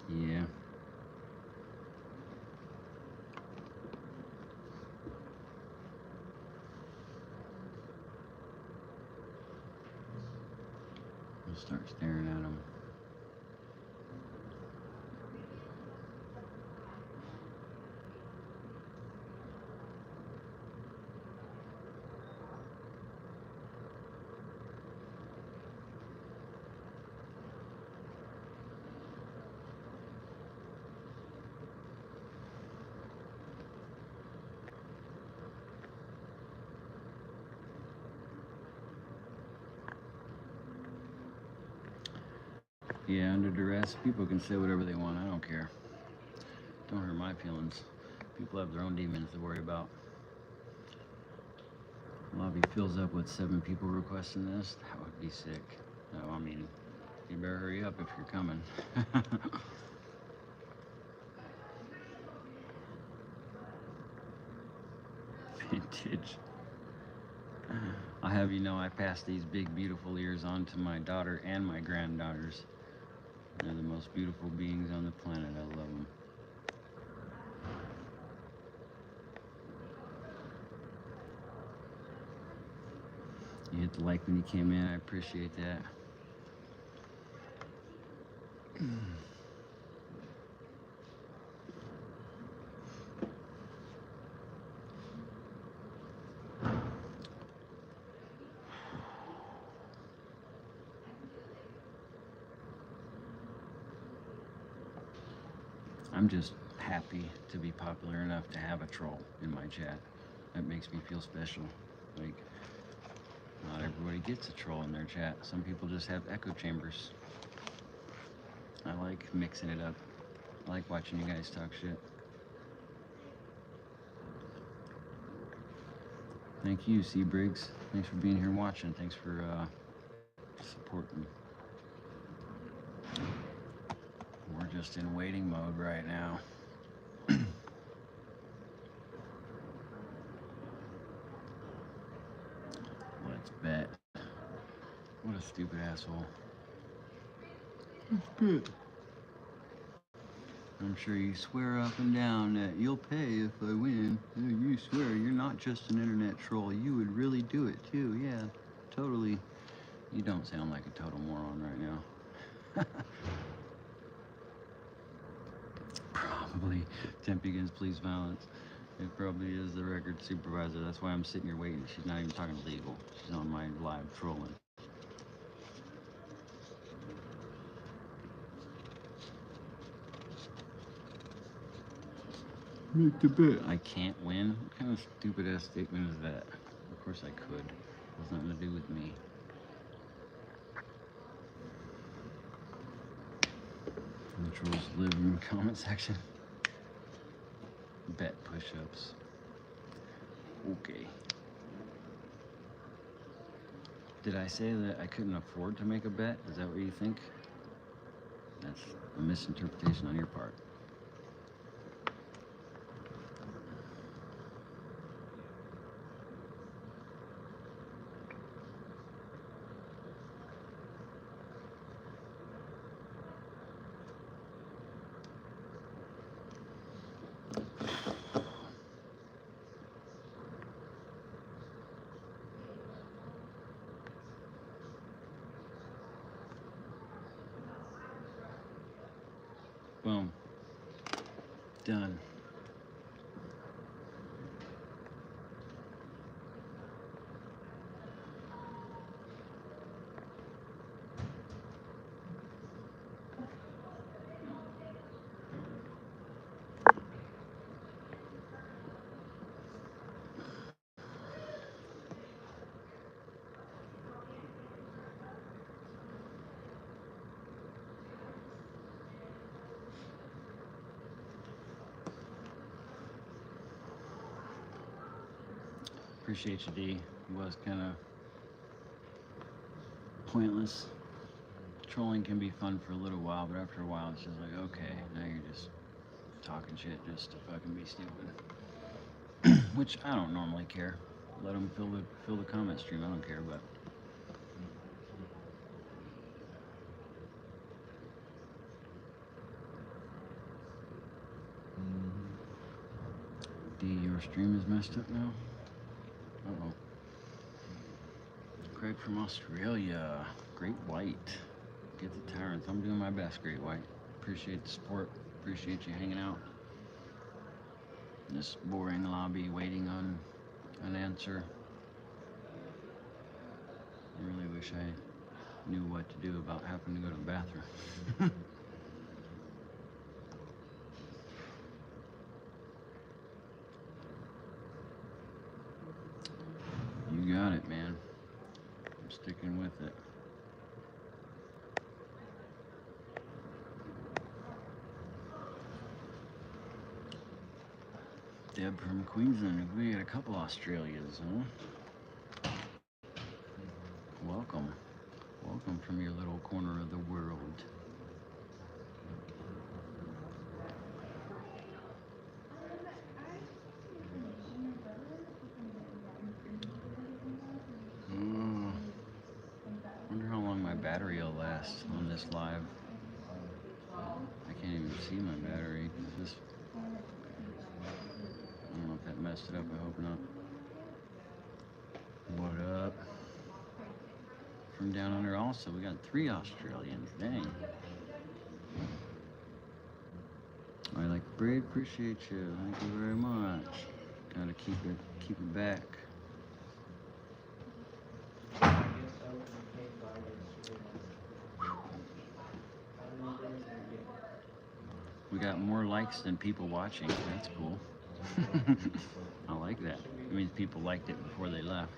Yeah. I'll start staring at them. Yeah, under duress, people can say whatever they want. I don't care. Don't hurt my feelings. People have their own demons to worry about. Lobby fills up with 7 people requesting this. That would be sick. No, I mean, you better hurry up if you're coming. Vintage. I'll have you know I pass these big, beautiful ears on to my daughter and my granddaughters. They're the most beautiful beings on the planet. I love them. You hit the like when you came in. I appreciate that. I'm just happy to be popular enough to have a troll in my chat. That makes me feel special. Like, not everybody gets a troll in their chat. Some people just have echo chambers. I like mixing it up. I like watching you guys talk shit. Thank you, C. Briggs. Thanks for being here and watching. Thanks for supporting. We're just in waiting mode right now. Let's bet. What a stupid asshole. Let's bet. I'm sure you swear up and down that you'll pay if I win. You swear you're not just an internet troll. You would really do it too. Yeah, totally. You don't sound like a total moron right now. Probably Tempe against police violence. It probably is the record supervisor. That's why I'm sitting here waiting. She's not even talking legal. She's on my live trolling. Make the bet. I can't win? What kind of stupid ass statement is that? Of course I could. It has nothing to do with me. The trolls live in the comment section. Bet push-ups. Okay. Did I say that I couldn't afford to make a bet? Is that what you think? That's a misinterpretation on your part. Boom. Done. Appreciate you, D. It was kind of pointless. Trolling can be fun for a little while, but after a while, it's just like, okay, now you're just talking shit just to fucking be stupid. Which I don't normally care. Let them fill the comment stream. I don't care, but. D, your stream is messed up now. Uh-oh. Craig from Australia. Great White. Get the tyrants. I'm doing my best, Great White. Appreciate the support. Appreciate you hanging out. In this boring lobby waiting on an answer. I really wish I knew what to do about having to go to the bathroom. You got it, man. I'm sticking with it. Deb from Queensland. We got a couple Australians, huh? Welcome. Welcome from your little corner of the world. Wonder how long my battery will last on this live. I can't even see my battery. Just, I don't know if that messed it up. I hope not. What up? From down under also, we got 3 Australians. Dang. I like Braid. Appreciate you. Thank you very much. Gotta keep it back. We got more likes than people watching. That's cool. I like that. It means people liked it before they left.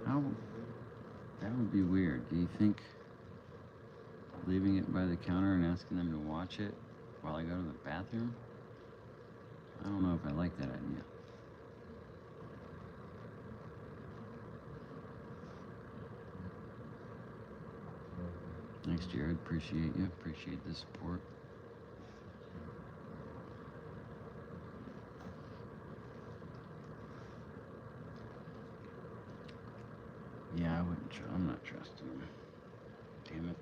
How? That would be weird. Do you think leaving it by the counter and asking them to watch it while I go to the bathroom? I don't know if I like that idea. Thanks, Jared. Appreciate you. Appreciate the support. Yeah, I wouldn't. I'm not trusting him. Damn it.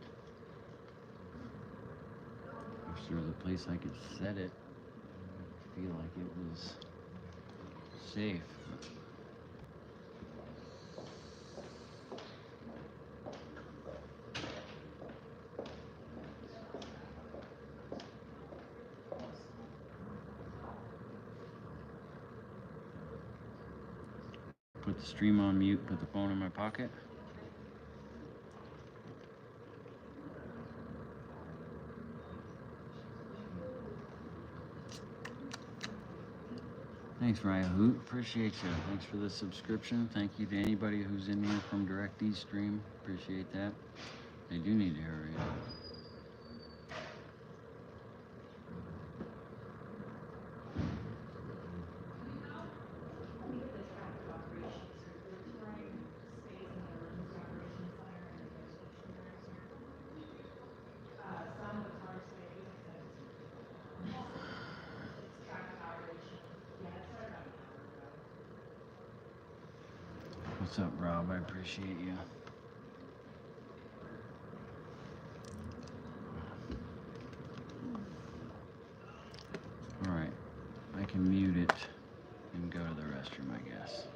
If there was a place I could set it, I feel like it was safe. But put the stream on mute, put the phone in my pocket. Thanks, Raya Hoot. Appreciate you. Thanks for the subscription. Thank you to anybody who's in here from DirectD stream. Appreciate that. They do need to hurry up. What's up, Rob? I appreciate you. All right, I can mute it and go to the restroom, I guess.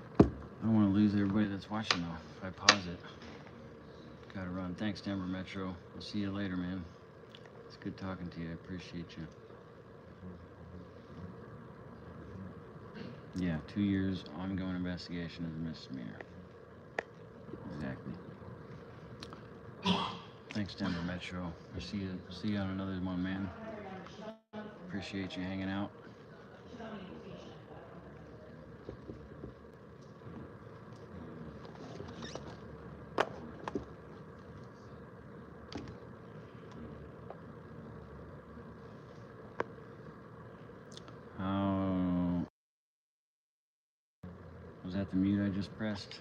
I don't want to lose everybody that's watching though. If I pause it, gotta run. Thanks, Denver Metro. I'll see you later, man. It's good talking to you. I appreciate you. Yeah, 2 years ongoing investigation is a misdemeanor. Exactly. Thanks, Denver Metro. I'll see you on another one, man. Appreciate you hanging out. that the mute I just pressed?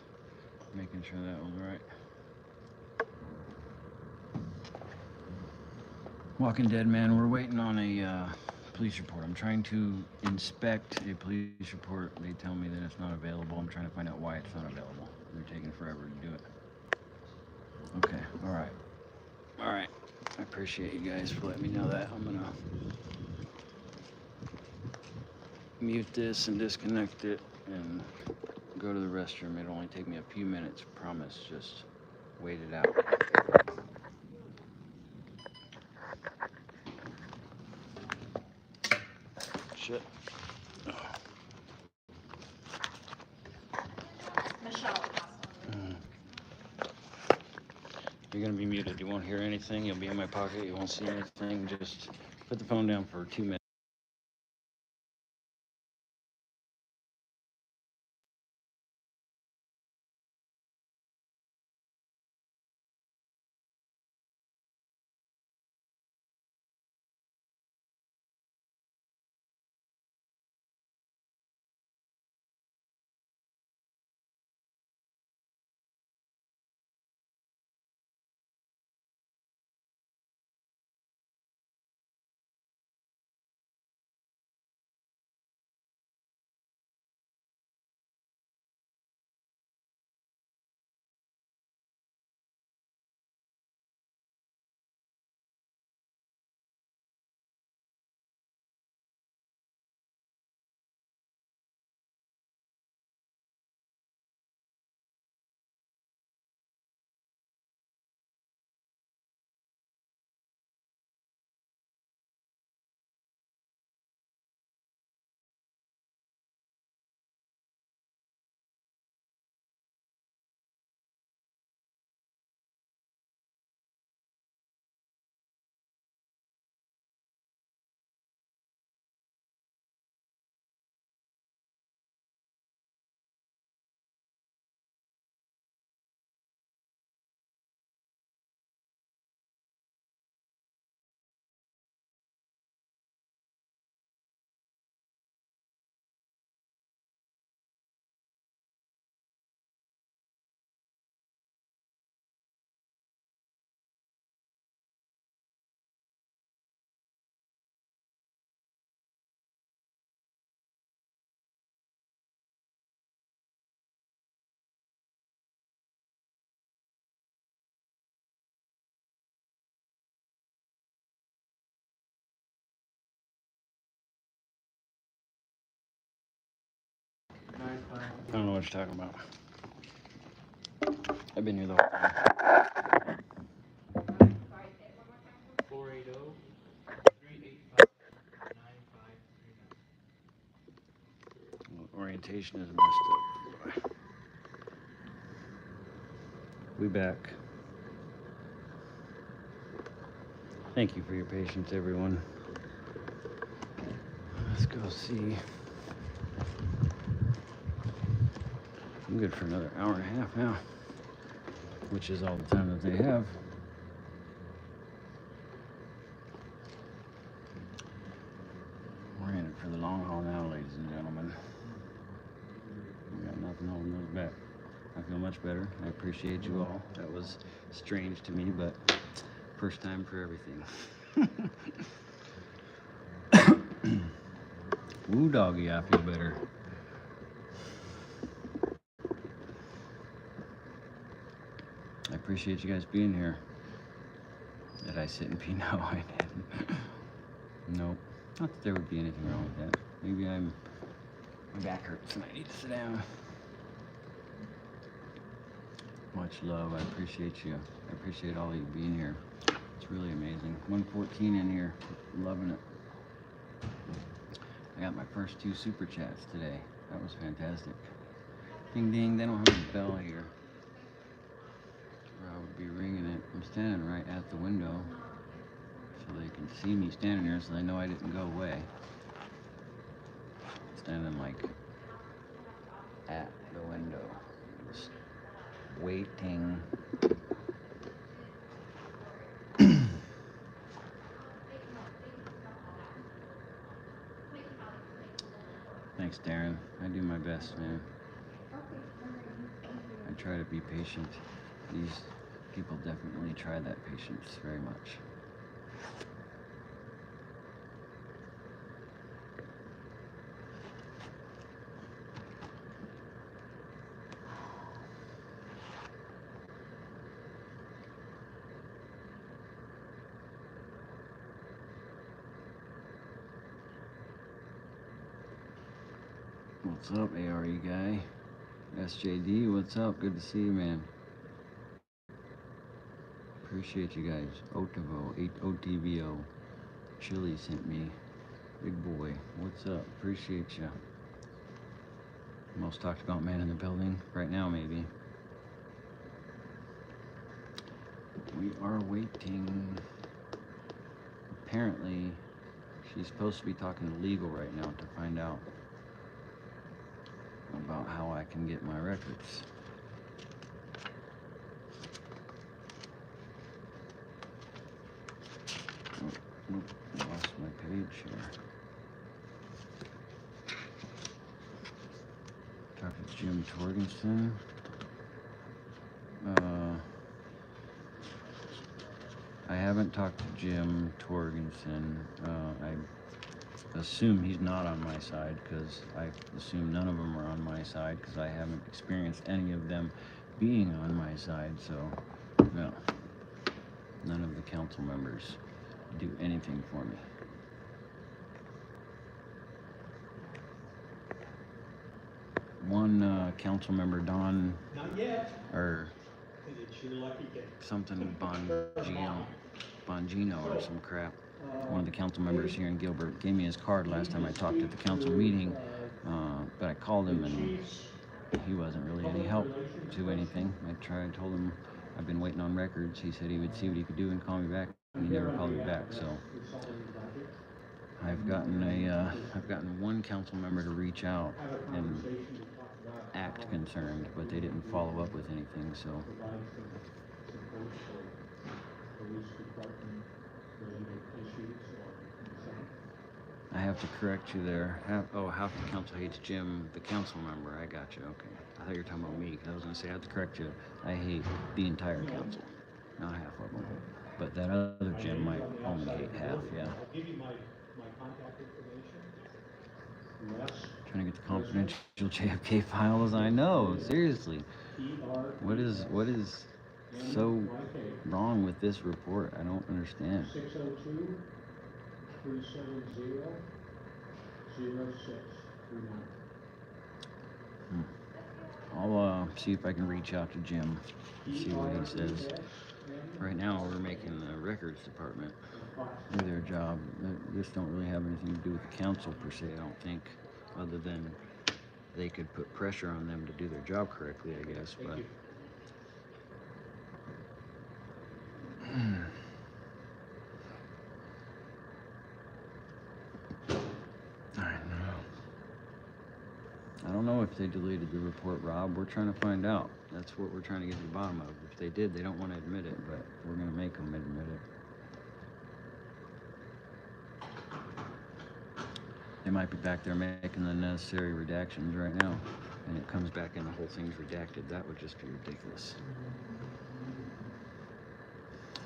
Making sure that was right. Walking Dead, man, we're waiting on a police report. I'm trying to inspect a police report. They tell me that it's not available. I'm trying to find out why it's not available. They're taking forever to do it. Okay, alright. Alright. I appreciate you guys for letting me know that. I'm gonna mute this and disconnect it and go to the restroom. It'll only take me a few minutes, promise. Just wait it out. Shit. Michelle. You're gonna be muted. You won't hear anything. You'll be in my pocket. You won't see anything. Just put the phone down for 2 minutes. I don't know what you're talking about. I've been here the whole time. 480-385-9539. Orientation is messed up. We back. Thank you for your patience, everyone. Let's go see. I'm good for another hour and a half now, which is all the time that they have. We're in it for the long haul now, ladies and gentlemen. We got nothing holding us back. I feel much better. I appreciate you all. That was strange to me, but first time for everything. Woo doggy, I feel better. I appreciate you guys being here. Did I sit and pee? No, I didn't. Nope. Not that there would be anything wrong with that. Maybe my back hurts and I need to sit down. Much love. I appreciate you. I appreciate all of you being here. It's really amazing. 114 in here. Loving it. I got my first 2 super chats today. That was fantastic. Ding ding. They don't have a bell here, or I would be ringing it. I'm standing right at the window, so they can see me standing there, so they know I didn't go away. Standing like at the window, just waiting. Thanks, Darren. I do my best, man. try to be patient. These people definitely try that patience very much. What's up, ARE guy? SJD, what's up? Good to see you, man. Appreciate you guys. Otavo, OTVO. Chili sent me. Big boy, what's up? Appreciate you. Most talked about man in the building right now, maybe. We are waiting. Apparently, she's supposed to be talking to legal right now to find out about how I can get my records. Oh, nope, lost my page here. Talk to Jim Torgensen. I haven't talked to Jim Torgensen. I assume he's not on my side because I assume none of them are on my side because I haven't experienced any of them being on my side. So, no, none of the council members do anything for me. One council member, Don, Not yet. or It's your lucky day. something Bongino or some crap. One of the council members here in Gilbert gave me his card last time I talked at the council meeting, but I called him and he wasn't really any help to anything. Told him I've been waiting on records. He said he would see what he could do and call me back, and he never called me back. So I've gotten one council member to reach out and act concerned, but they didn't follow up with anything. So I have to correct you there. Half the council hates Jim, the council member. I got you. Okay. I thought you were talking about me, because I was going to say I have to correct you. I hate the entire council, not half of them. But that other Jim might only hate half, yeah. I'll give you my contact information. Trying to get the confidential JFK files. I know, seriously. What is so wrong with this report? I don't understand. 602-370-0639. I'll see if I can reach out to Jim, see what he says. Right now, we're making the records department do their job. This don't really have anything to do with the council per se, I don't think, other than they could put pressure on them to do their job correctly, I guess, but I don't know if they deleted the report, Rob. We're trying to find out. That's what we're trying to get to the bottom of. If they did, they don't want to admit it, but we're going to make them admit it. They might be back there making the necessary redactions right now, and it comes back and the whole thing's redacted. That would just be ridiculous.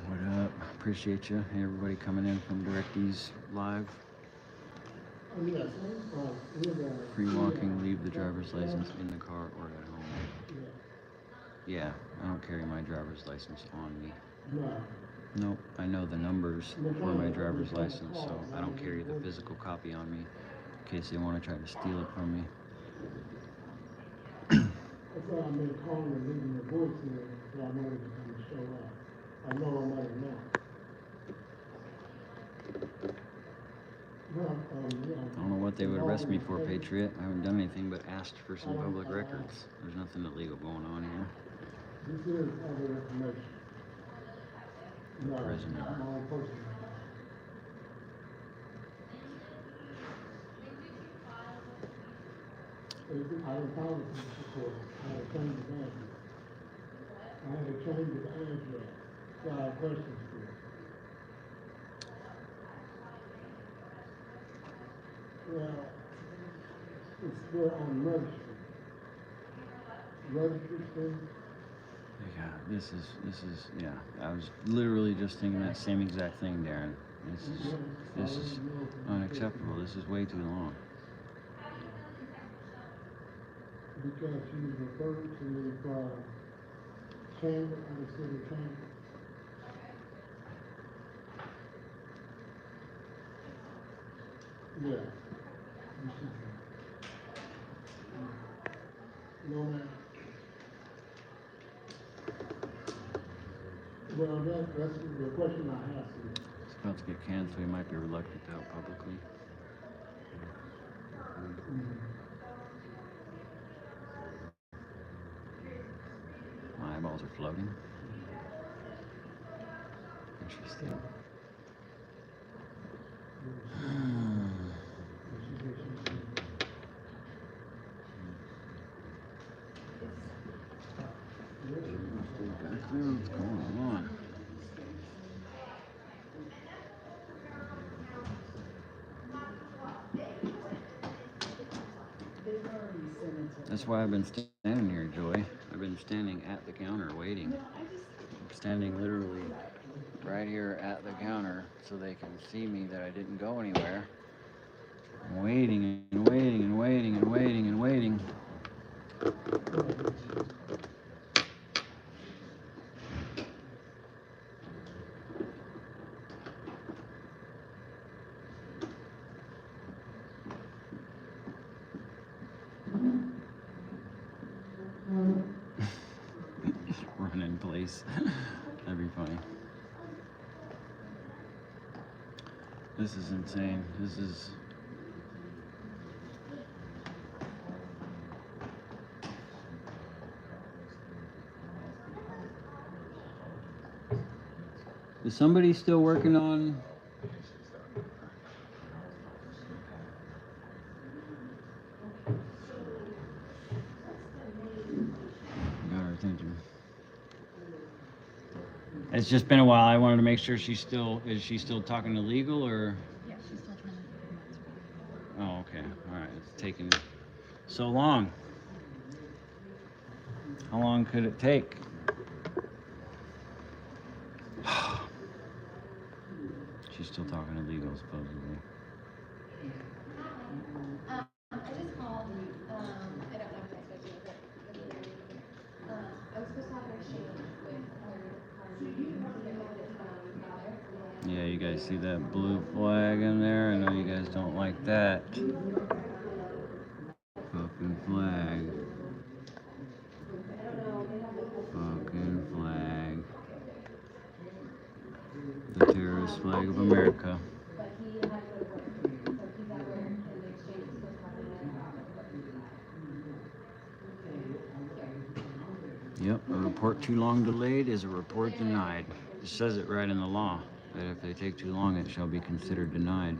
What up? Appreciate you. Hey, everybody coming in from DirectEase Live. Free walking, leave the driver's license in the car or at home. Yeah, I don't carry my driver's license on me. Nope, I know the numbers for my driver's license, so I don't carry the physical copy on me in case they want to try to steal it from me. That's why I've been calling and leaving your voicemail, so I know when it's going to show up. I know I'm at it now. I don't know what they would arrest me for, Patriot. I haven't done anything but asked for some public records. There's nothing illegal going on here. This is other information. No, Prisoner. my own personal. I didn't follow this before. I had to change the address. So I have questions for you. Well, it's there on registry. Registry thing, This is, yeah. I was literally just thinking that same exact thing, Darren. This is unacceptable. This is way too long. Because she was referred to chamber, out of city chamber. Yeah. You see that. No, ma'am. Well, that's the question I asked you. It's about to get canceled. We might be reluctant to help publicly. My eyeballs are floating. Interesting. What's going on? That's why I've been standing here, Joy. I've been standing at the counter waiting. I'm standing literally right here at the counter so they can see me that I didn't go anywhere. I'm waiting and waiting and waiting and waiting and waiting. Run in place. That'd be funny. This is insane. This is... Is somebody still working on... Got her attention. It's just been a while. I wanted to make sure is she still talking to legal or? Yeah, she's still trying to. Oh, okay. All right. It's taking so long. How long could it take? She's still talking to legal, supposedly. I just called, I don't know if I spoke to you, but, I was supposed to have an exchange with her, Yeah, you guys see that blue flag in there? I know you guys don't like that. Fucking flag. Fucking flag. The terrorist flag of America. Yep, a report too long delayed is a report denied. It says it right in the law, that if they take too long, it shall be considered denied.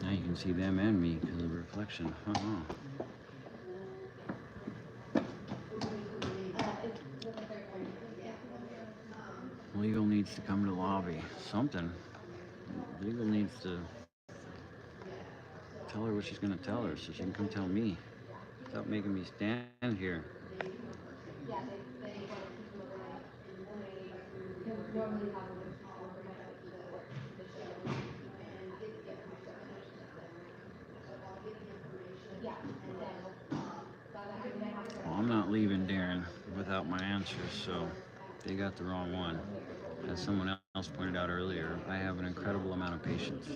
Now you can see them and me because of the reflection. Legal needs to come to the lobby. Something. Legal needs to tell her what she's going to tell her so she can come tell me. Stop making me stand here. Well, I'm not leaving, Darren, without my answers, so they got the wrong one. As someone else pointed out earlier, I have an incredible amount of patience.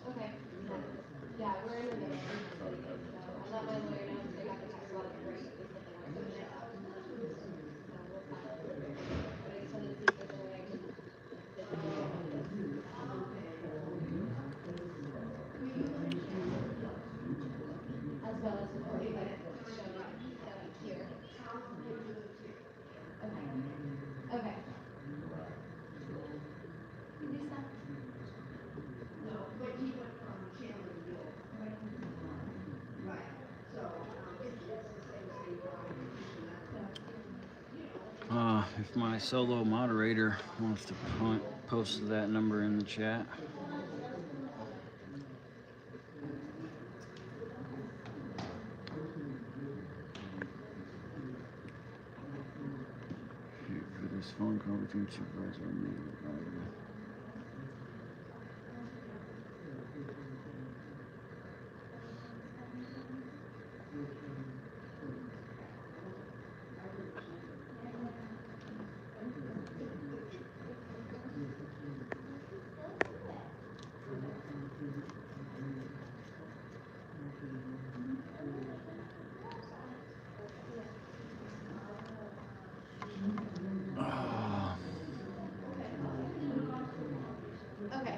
okay. Yeah, we're in the middle of the city, so I let my lawyer know, because I got the text about it first, they said they weren't gonna show up. So we'll find out. But I just wanted to see if there's a way I can, as well as supporting that it's showing if my solo moderator wants to post that number in the chat. Here, for this phone call between supervisor and me. Okay.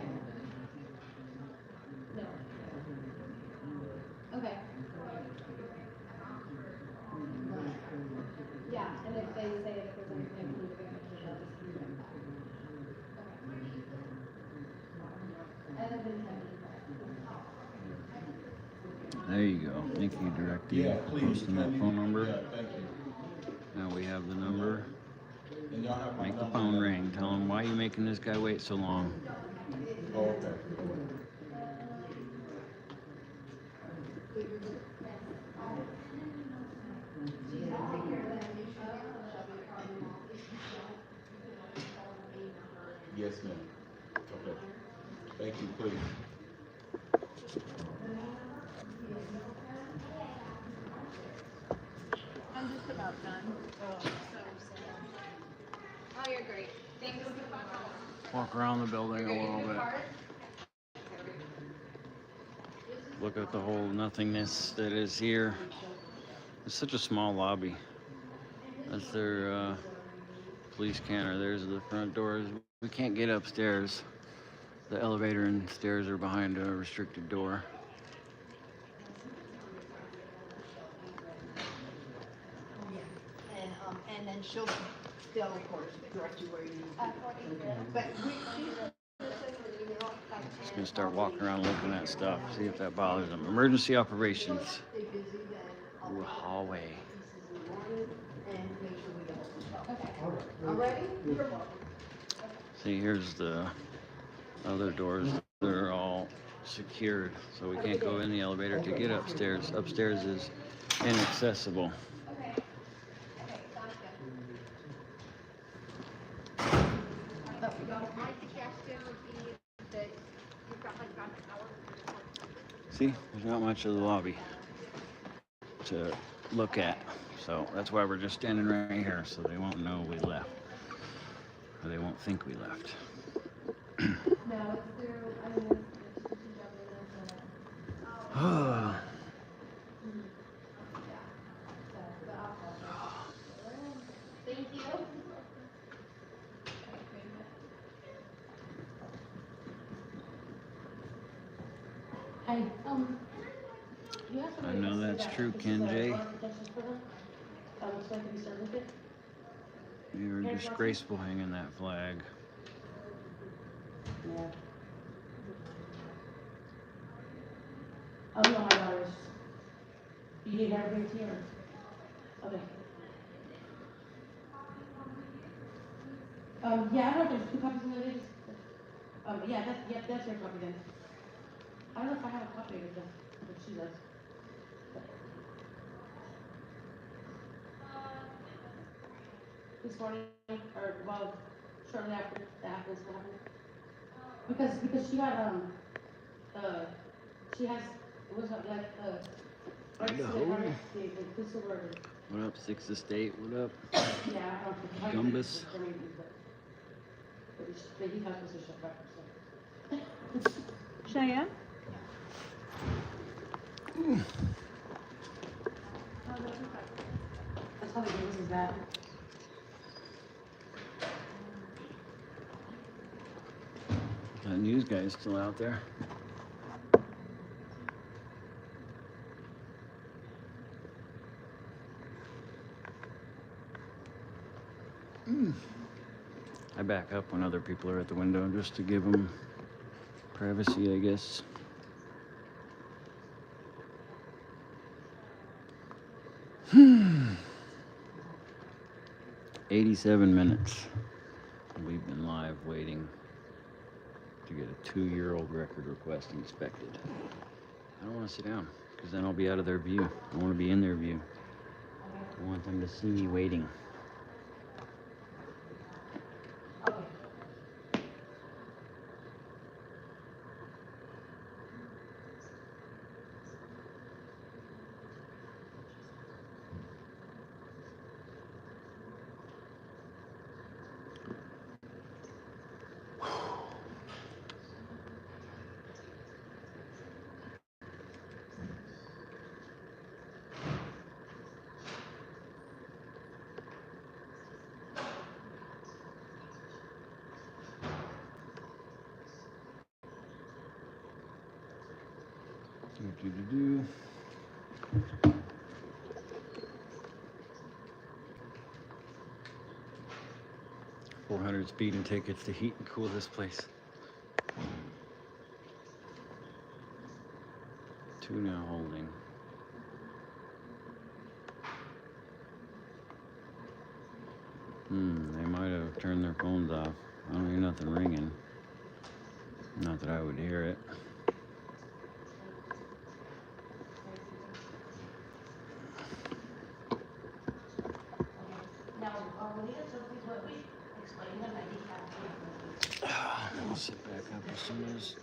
No. Okay. Yeah, and if they say that there's anything I can do to get pictures, I'll just leave it back. Okay. And then There you go. Thank you, Director. Yeah, please. Posting that phone number. Yeah, thank you. Now we have the number. And y'all have my Make the number. phone ring. Tell him, why are you making this guy wait so long? Oh, okay. Yes, ma'am. Okay. Thank you, please. I'm just about done. Oh, you're great. Thanks. Walk around the building a little bit. Look at the whole nothingness that is here. It's such a small lobby. That's their police canter. There's the front doors. We can't get upstairs. The elevator and stairs are behind a restricted door. And then they'll of course direct you where you need to. But Just gonna start walking around looking at stuff, see if that bothers them. Emergency operations. Ooh, hallway. Already? You're welcome. See, here's the other doors. They're all secured, so we can't go in the elevator to get upstairs. Upstairs is inaccessible. Okay. Okay, sounds good. My suggestion would be that you've got like about an hour. See, there's not much of the lobby to look at, so that's why we're just standing right here, so they won't know we left, or they won't think we left. No, it's through, I mean, it's thank you. Hi, you have I know that's true, Ken J. so I can be served with it? You were disgraceful hanging that flag. Yeah. Oh, no, my daughter's. You need her to bring it to you, or? Okay. Yeah, I don't know if there's 2 copies in the list. Yeah, that's your copy then. I don't know if I have a copy of it, but she does. This morning, or, well, shortly after the happens, what happened? Because she got, she has, it was like, Idaho. This is where, What up, Sixth Estate? What up? yeah, I don't know. Gumbus. But he has to shut back, so. Cheyenne? That's how the news is that. That news guy's still out there. I back up when other people are at the window just to give them privacy, I guess. 87 minutes. We've been live waiting to get a 2-year-old record request inspected. I don't want to sit down because then I'll be out of their view. I want to be in their view. I want them to see me waiting. Do. 400 speeding tickets to heat and cool this place. 2 now holding. They might have turned their phones off. I don't hear nothing ringing. Not that I would hear it. I'll sit back up as soon as.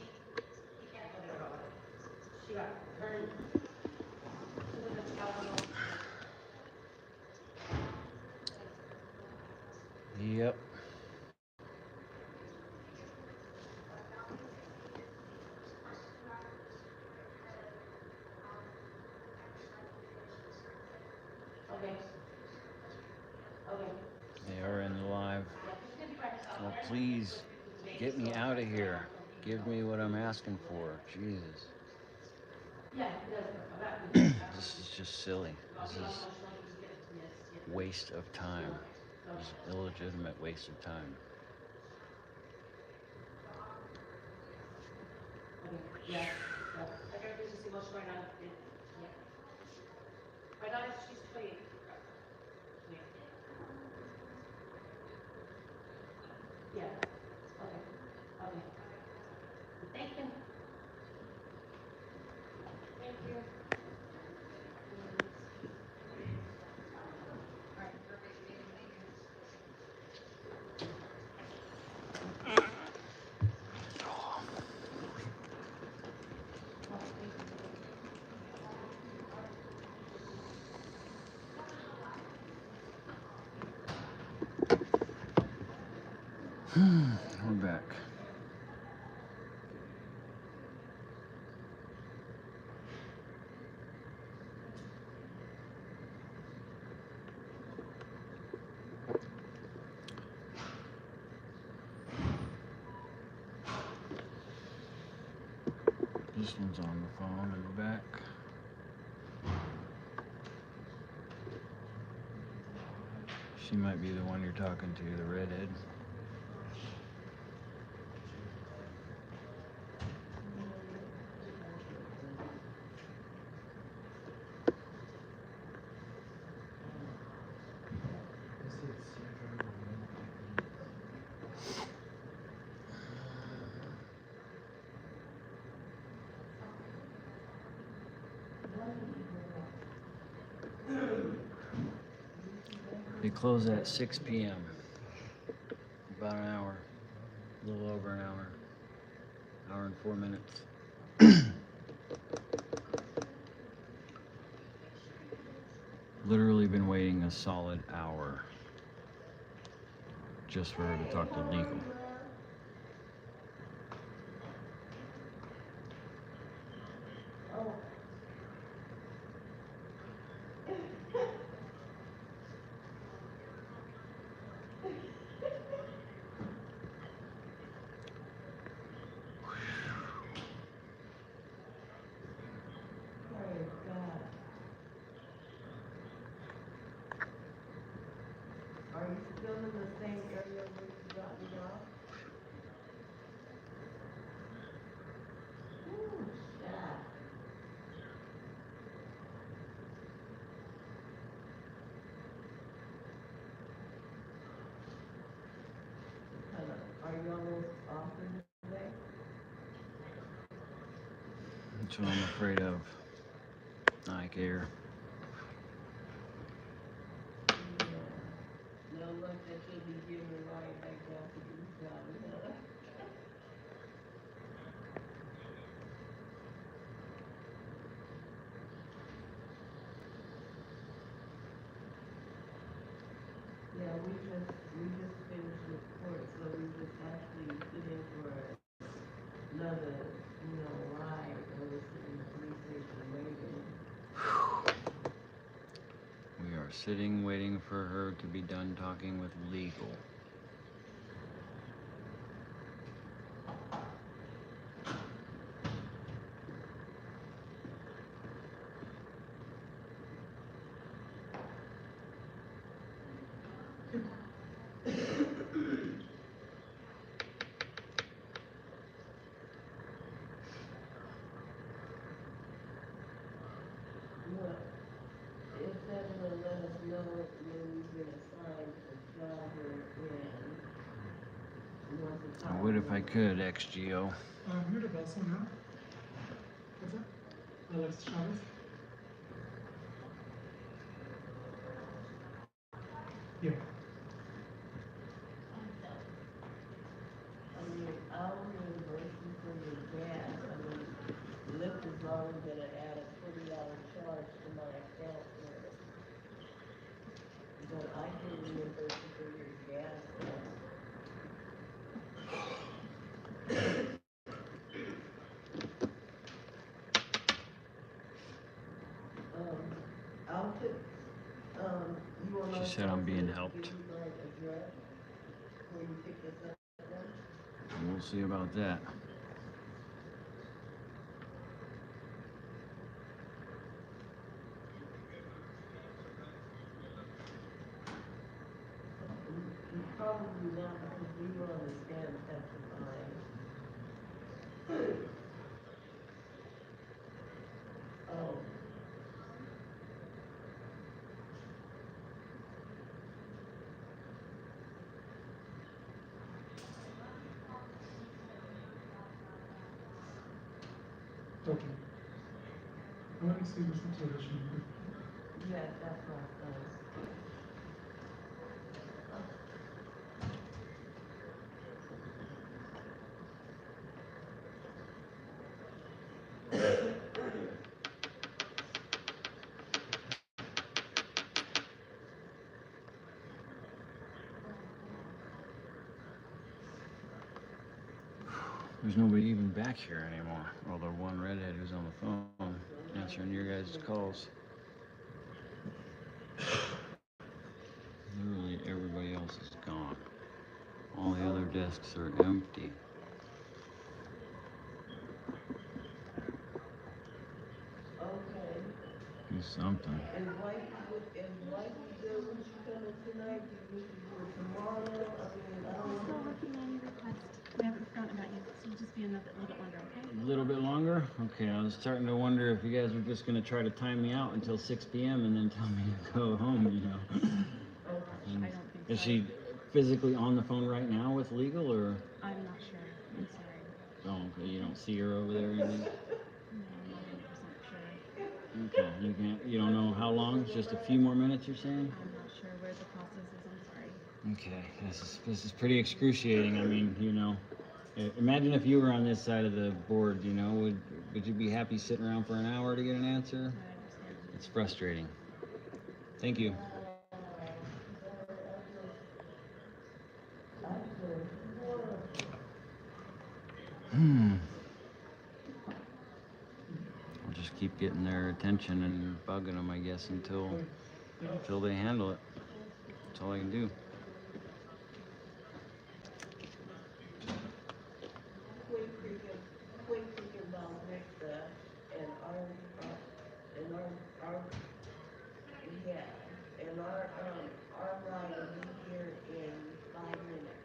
Yep. They are in the live. Well, please get me out of here. Give me what I'm asking for. Jesus. This is just silly. This is waste of time. This is illegitimate waste of time. We're back. This one's on the phone in the back. She might be the one you're talking to, the redhead. They close at 6 p.m. About an hour, a little over an hour, hour and 4 minutes. Literally been waiting a solid hour just for her to talk to legal. Are you still in the same area where you got me off? That's what I'm afraid of. I care. No luck that you'll be giving a ride back down to East Valley, huh? Yeah, we just finished with court, so we just actually sitting for another, ride, or we're sitting in the police station waiting. We are sitting waiting for her to be done talking with legal. Well, if they're gonna let us know when we've been assigned a job and once it's I would if I could, XGO. You're the best one, huh? What's that? Alex Chavez? Yeah. I mean, I'll reimburse you for your gas, I mean, Lyft is only gonna add a $20 charge to my account for it. But I can reimburse you for your gas, I'll put, you want She my said I'm being phone to helped. give you my address where you pick this up from? We'll see about that. Probably not, because we were on the stand testifying. Oh. Okay. Let me see the situation. Yes, that's my son. There's nobody even back here anymore. Well, the one redhead who's on the phone answering your guys' calls. Literally everybody else is gone. All the other desks are empty. Okay. Do something. And wifey good with you coming tonight? Do you need to do it tomorrow? I mean, I don't We're still want working on your request. We haven't forgotten about you, so it'll just be another little bit longer, okay? A little bit longer? Okay, I was starting to wonder if you guys were just gonna try to time me out until 6 p.m. and then tell me to go home, you know. And I don't think is so. she physically on the phone right now with legal, or? I'm not sure. I'm sorry. Oh, okay, you don't see her over there or anything? No, I'm not 100% sure. Okay, you don't know how long? Just a few more minutes, you're saying? I'm not sure where the process is. I'm sorry. Okay, this is pretty excruciating. I mean, imagine if you were on this side of the board. Would you be happy sitting around for an hour to get an answer? I understand. It's frustrating. Thank you. I'll just keep getting their attention and bugging them, I guess, until they handle it. That's all I can do. quick thinking about Vista and our, yeah, and our ride will be here in 5 minutes.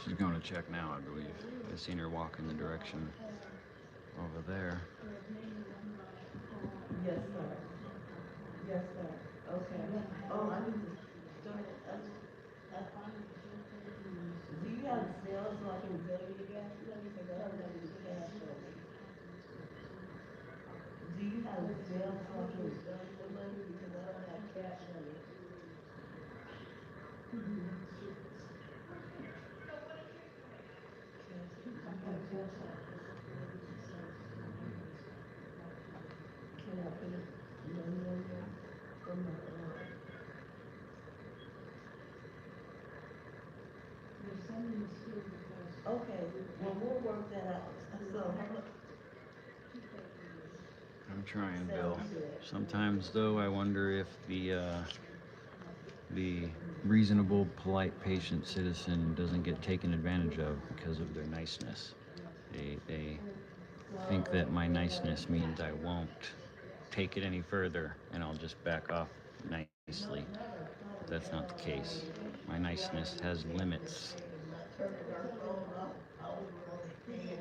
She's going to check now, I believe. I've seen her walk in the direction over there. Yes, sir. Yes, sir. Okay. Oh, I need to, go ahead. Do you have Zelle so I can Okay, well, we'll work that out. So, I'm trying, Bill. sounds good. Sometimes, though, I wonder if the reasonable, polite, patient citizen doesn't get taken advantage of because of their niceness. They think that my niceness means I won't take it any further and I'll just back off nicely. That's not the case. My niceness has limits. Turning our phone off, I was understand.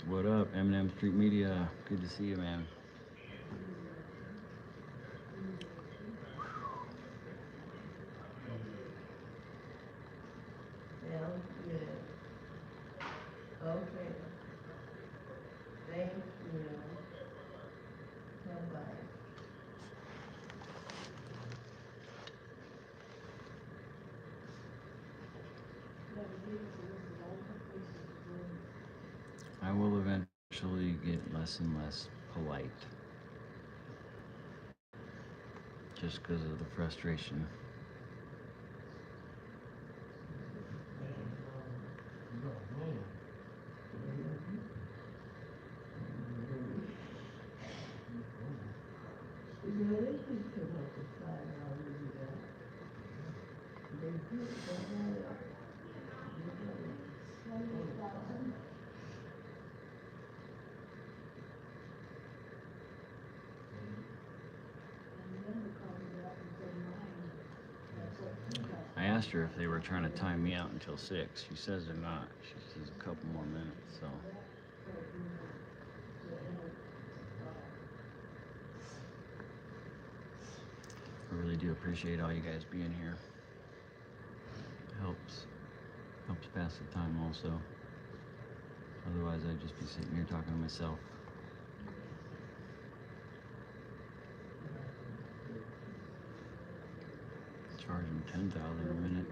What up, Eminem Street Media? Good to see you, man. Sounds good. Okay. Thank you. Bye-bye. I will eventually get less and less polite just because of the frustration. You know, they just come up with $5 a year. They do, they have it. I asked her if they were trying to time me out until 6. She says they're not. She says a couple more minutes, so. I really do appreciate all you guys being here. Helps pass the time also. Otherwise I'd just be sitting here talking to myself. Charge them 10,000 a minute.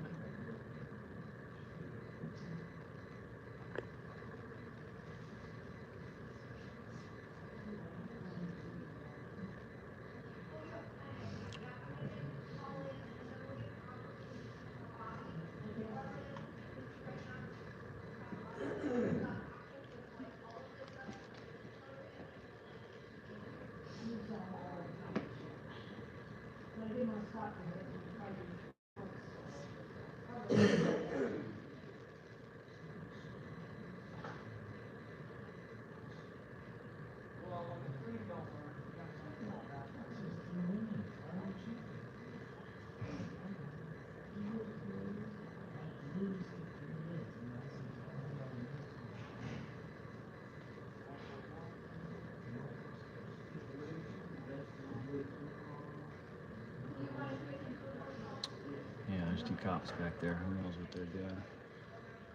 Yeah, there's 2 cops back there. Who knows what they're doing?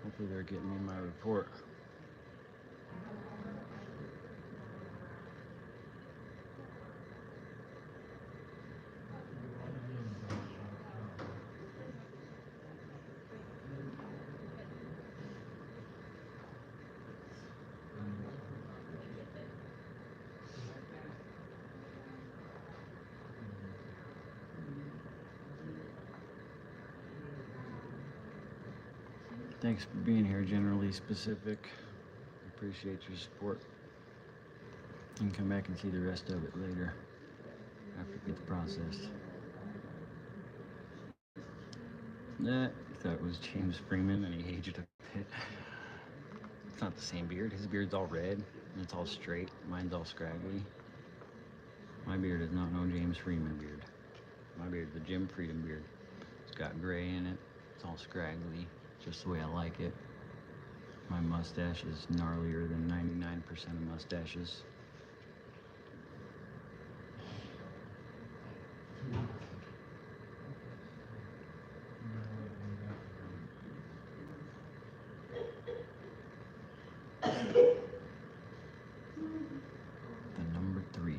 Hopefully they're getting me my report. Thanks for being here, Generally Specific. Appreciate your support. You can come back and see the rest of it later after it gets processed. That you thought it was James Freeman and he aged a bit. It's not the same beard. His beard's all red and it's all straight. Mine's all scraggly. My beard is not no James Freeman beard. My beard's a Jim Freedom beard. It's got gray in it. It's all scraggly, just the way I like it. My mustache is gnarlier than 99% of mustaches. The number 3.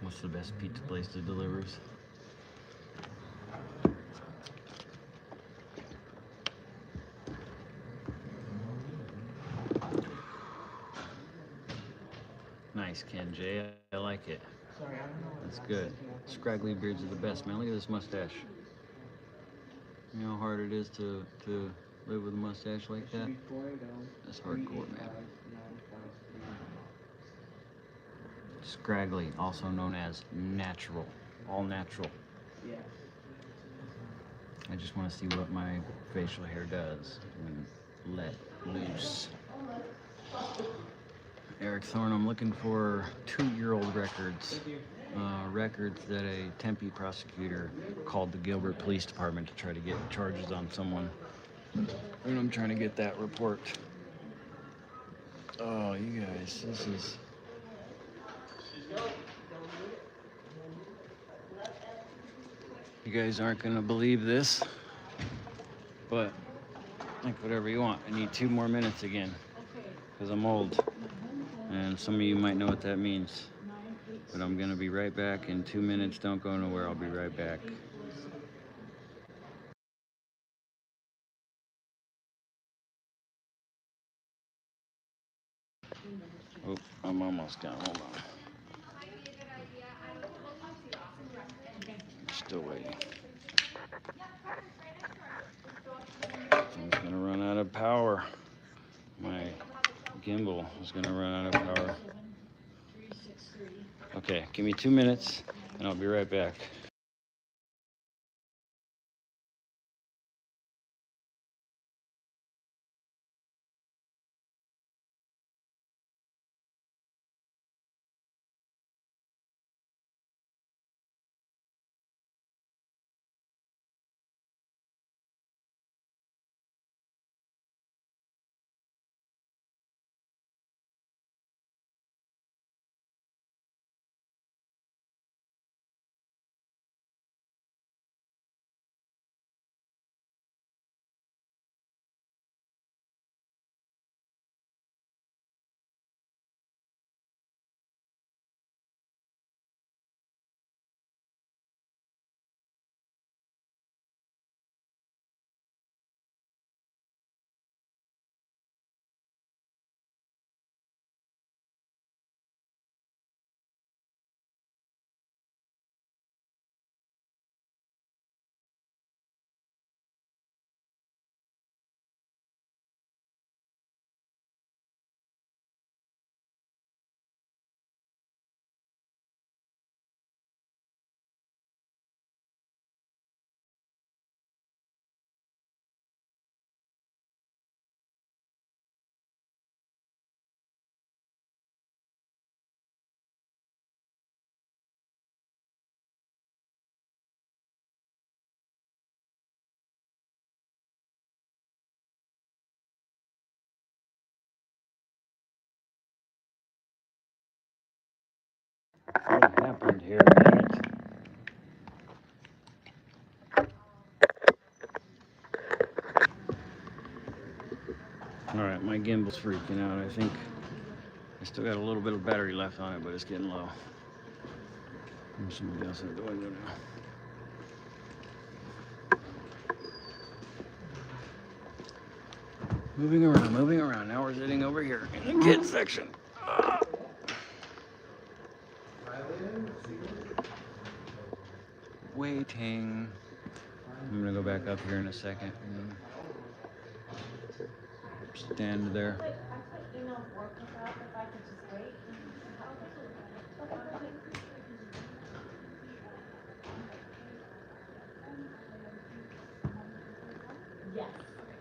What's the best pizza place that delivers? Nice, Ken J. I like it. That's good. Scraggly beards are the best, man. Look at this mustache. You know how hard it is to live with a mustache like that? That's hardcore, man. Scraggly, also known as natural. All natural. I just want to see what my facial hair does when let loose. Eric Thorne, I'm looking for 2-year-old records. Records that a Tempe prosecutor called the Gilbert Police Department to try to get charges on someone. And I'm trying to get that report. Oh, you guys, this is... You guys aren't gonna believe this, but think whatever you want. I need 2 more minutes again, because I'm old. And some of you might know what that means. But I'm gonna be right back in 2 minutes. Don't go nowhere, I'll be right back. Oh, I'm almost done, hold on. Still waiting. Thing's gonna run out of power. My gimbal is gonna run out of power. Okay, give me 2 minutes and I'll be right back. What happened here? Dang it. Alright, my gimbal's freaking out. I think I still got a little bit of battery left on it, but it's getting low. There's somebody else at the window now. Moving around, moving around. Now we're sitting over here in the kids section. Ah. Waiting. I'm gonna go back up here in a second. Stand there.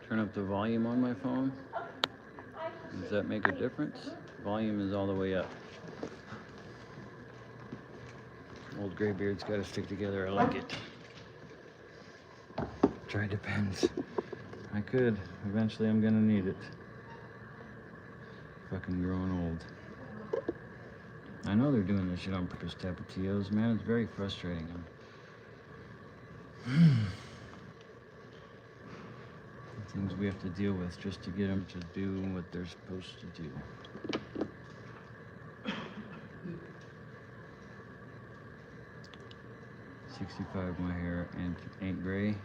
Turn up the volume on my phone. Does that make a difference? Volume is all the way up. Old graybeard's got to stick together. I like it. Try depends. I could. Eventually I'm gonna need it. Fucking growing old. I know they're doing this shit on purpose, Tapatios. Man, it's very frustrating. Things we have to deal with just to get them to do what they're supposed to do. 65, my hair ain't gray.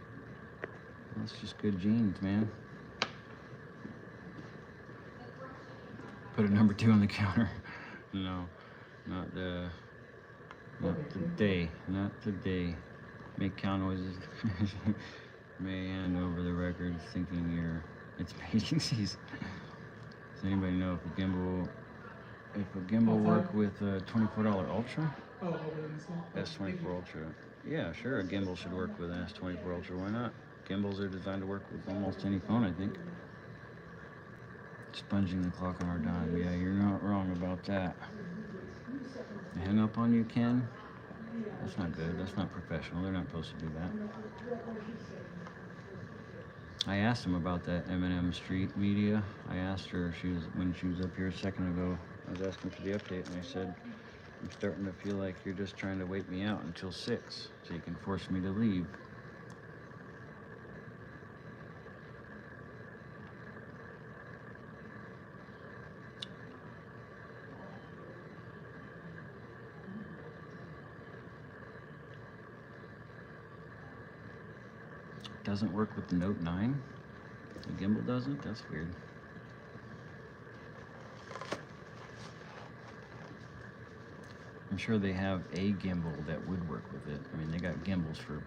That's just good genes, man. Put a number 2 on the counter. No, not today. Not today. Make cow noises. May hand over the records thinking it's mating season. Does anybody know if a gimbal work with a $24 Ultra? Oh, over in this one? S24 Ultra. Yeah, sure, a gimbal should work with an S24 Ultra. Why not? Gimbals are designed to work with almost any phone, I think. Sponging the clock on our dime. Yeah, you're not wrong about that. I hung up on you, Ken? That's not good. That's not professional. They're not supposed to do that. I asked him about that M&M Street media. I asked her, when she was up here a second ago, I was asking for the update, and I said, I'm starting to feel like you're just trying to wait me out until 6 so you can force me to leave. Doesn't work with the Note 9? The gimbal doesn't? That's weird. I'm sure they have a gimbal that would work with it. I mean, they got gimbals for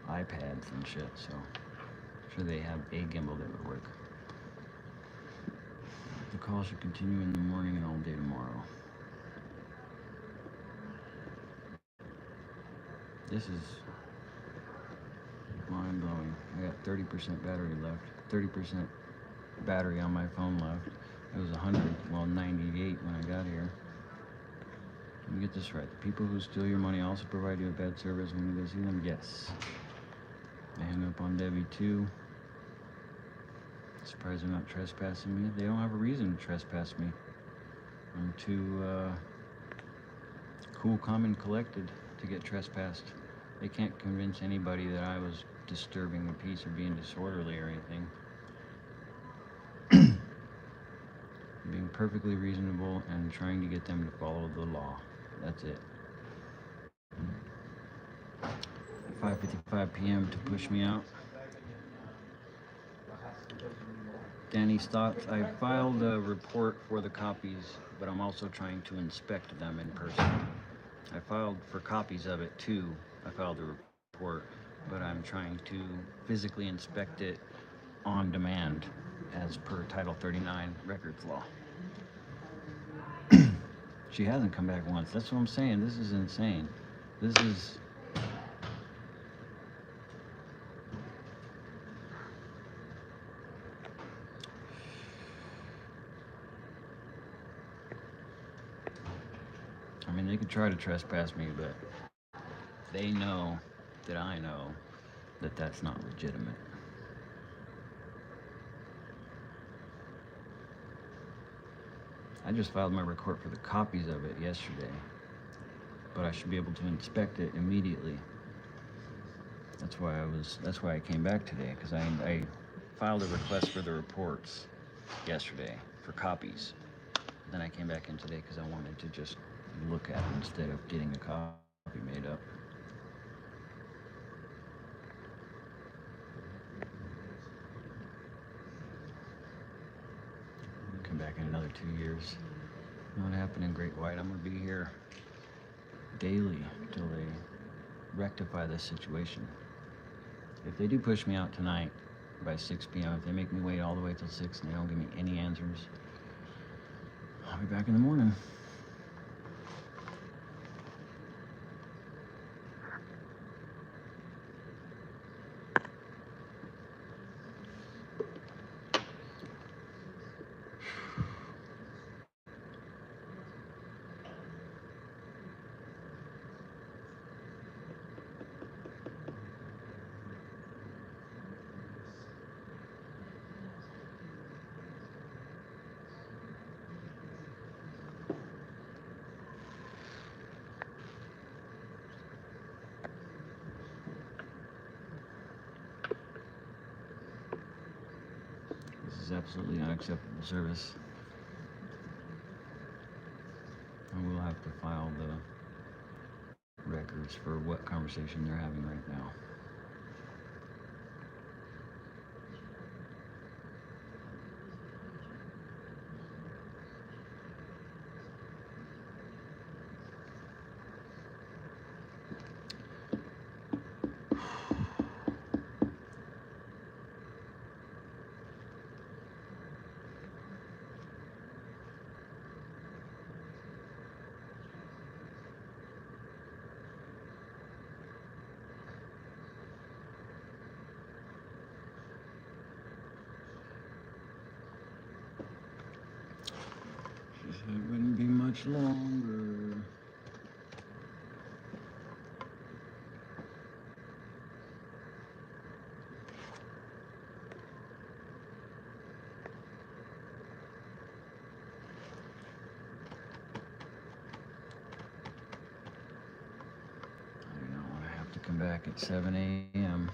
iPads and shit, so I'm sure they have a gimbal that would work. The call should continue in the morning and all day tomorrow. This is mind-blowing. I got 30% battery left. 30% battery on my phone left. It was 98 when I got here. Let me get this right. The people who steal your money also provide you a bad service when you go see them? Yes. I hung up on Debbie too. Surprised they're not trespassing me. They don't have a reason to trespass me. I'm too cool, calm, and collected to get trespassed. They can't convince anybody that I was disturbing the peace or being disorderly or anything. Being perfectly reasonable and trying to get them to follow the law. That's it. 5:55 p.m. to push me out. Danny's thoughts. I filed a report for the copies, but I'm also trying to inspect them in person. I filed for copies of it too. I filed a report, but I'm trying to physically inspect it on demand as per Title 39 records law. She hasn't come back once. That's what I'm saying. This is insane. This is... I mean, they could try to trespass me, but they know that I know that that's not legitimate. I just filed my report for the copies of it yesterday, but I should be able to inspect it immediately. That's why I came back today, because I filed a request for the reports yesterday for copies. Then I came back in today because I wanted to just look at it instead of getting a copy made up. Come back in another 2 years. Not happening, Great White. I'm gonna be here daily until they rectify this situation. If they do push me out tonight by 6 p.m., if they make me wait all the way till 6 and they don't give me any answers, I'll be back in the morning. This is absolutely unacceptable service. I will have to file the record words for what conversation they're having right now. She said it wouldn't be much longer. I do not want to have to come back at 7 a.m.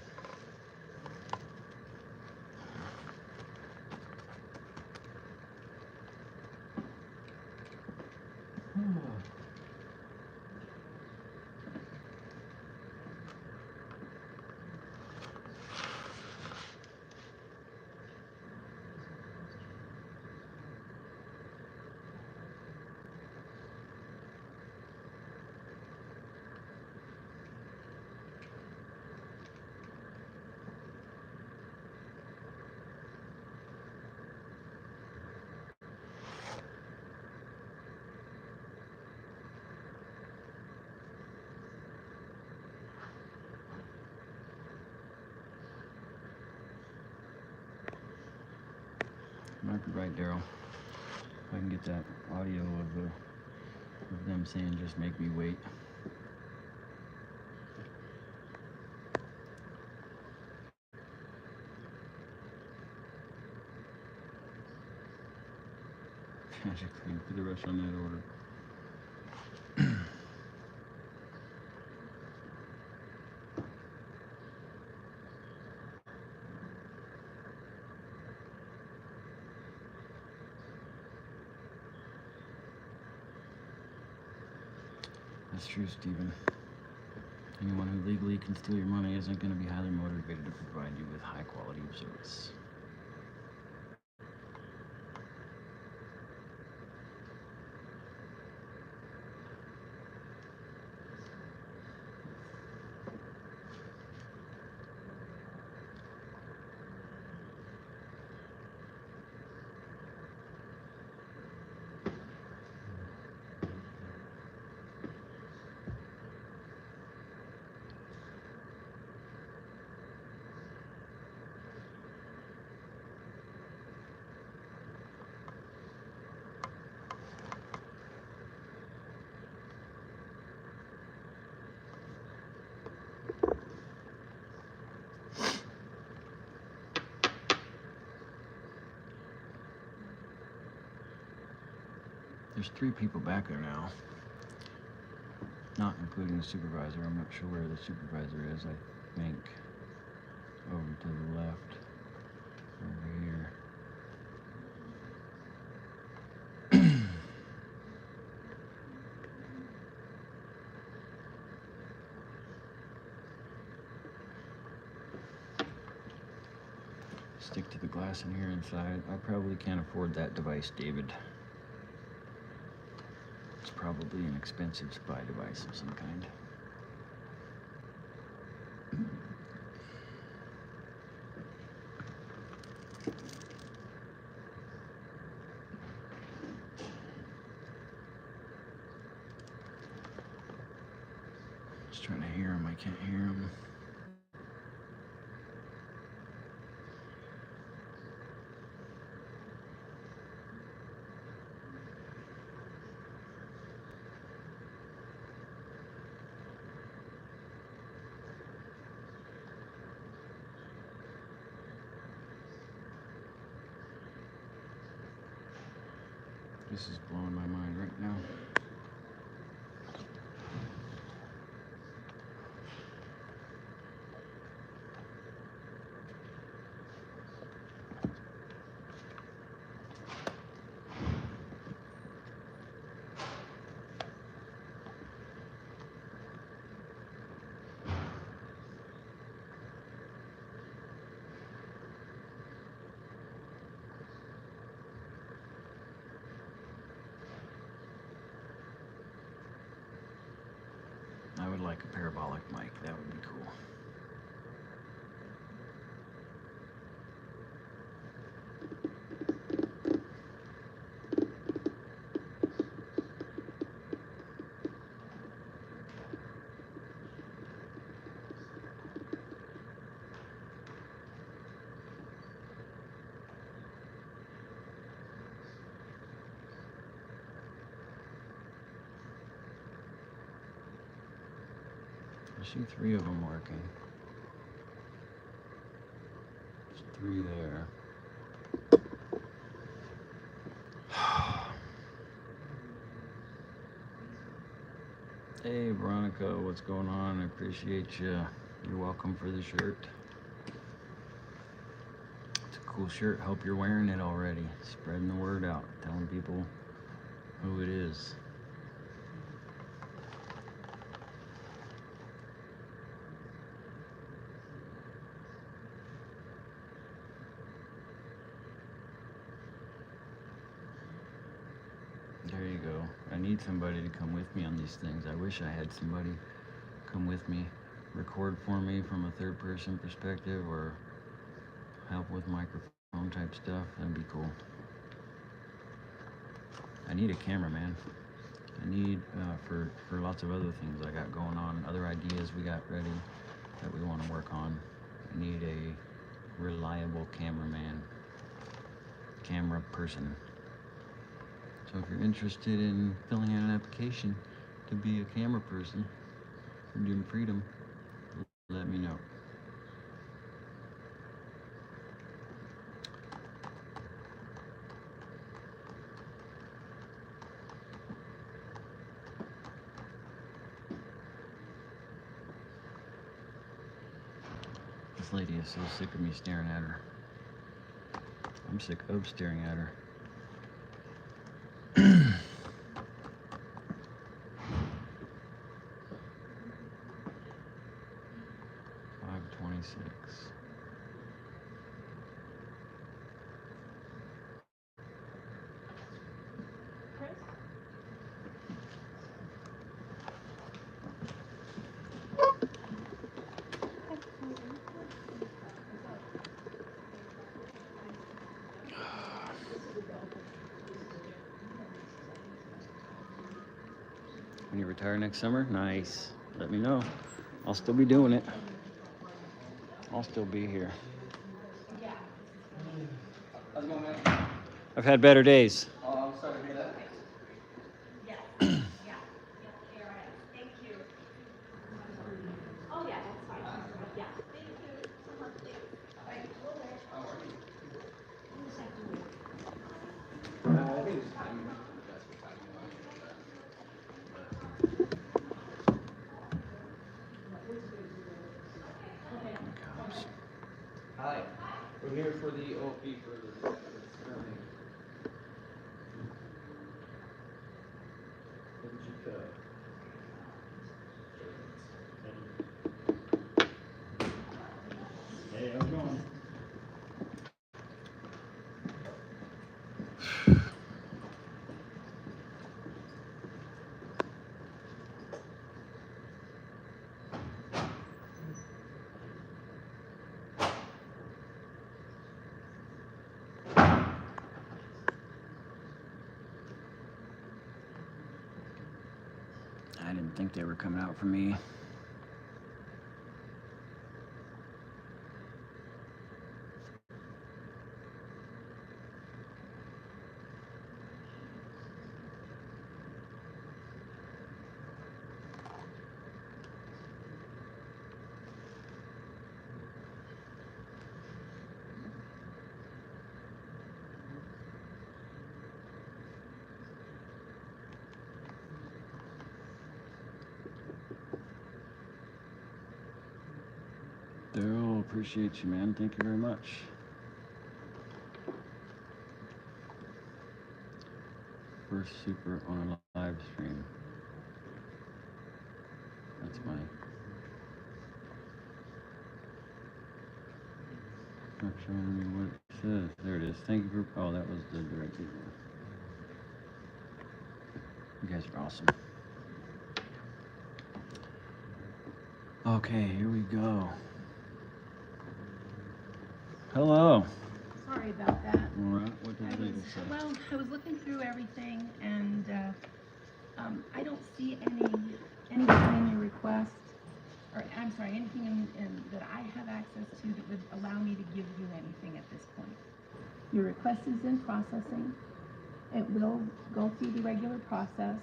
Might be right, Daryl. If I can get that audio of them saying, "Just make me wait." Magically, put the rest on that order. That's true, Stephen. Anyone who legally can steal your money isn't going to be highly motivated to provide you with high quality of service. There's 3 people back there now, not including the supervisor. I'm not sure where the supervisor is. I think over to the left, over here. Stick to the glass in here inside. I probably can't afford that device, David. It's probably an expensive spy device of some kind. Just trying to hear him. I can't hear him. This is blowing my mind right now. I would like a parabolic mic. That would be cool. I see 3 of them working. There's 3 there. Hey Veronica, what's going on? I appreciate you. You're welcome for the shirt. It's a cool shirt. Hope you're wearing it already. Spreading the word out, telling people who it is. There you go. I need somebody to come with me on these things. I wish I had somebody come with me, record for me from a third person perspective, or help with microphone type stuff. That'd be cool. I need a cameraman. I need for lots of other things I got going on, other ideas we got ready that we want to work on. I need a reliable camera person. So if you're interested in filling out an application to be a camera person for Jim Freedom, let me know. This lady is so sick of me staring at her. I'm sick of staring at her. 5:26. When you retire next summer, nice. Let me know. I'll still be doing it. I'll still be here. How's it going, man? I've had better days. Oh, I'm sorry to hear that. Thank you. Oh, yeah, that's fine. Yeah. Thank you so much. Thanks. How are you? I think it's timing. That's what timing wise. Cops. Hi. We're here for the OP for the experiment. What did you cut? Hey, how's it going? I didn't think they were coming out for me. Daryl, appreciate you, man. Thank you very much. First super on a live stream. That's funny. Not showing me what it says. There it is. Thank you for. Oh, that was the direct email. You guys are awesome. Okay, here we go. Hello. Sorry about that. All right, what did legal say? Well, I was looking through everything, and I don't see anything in your request, or I'm sorry, anything that I have access to that would allow me to give you anything at this point. Your request is in processing. It will go through the regular process.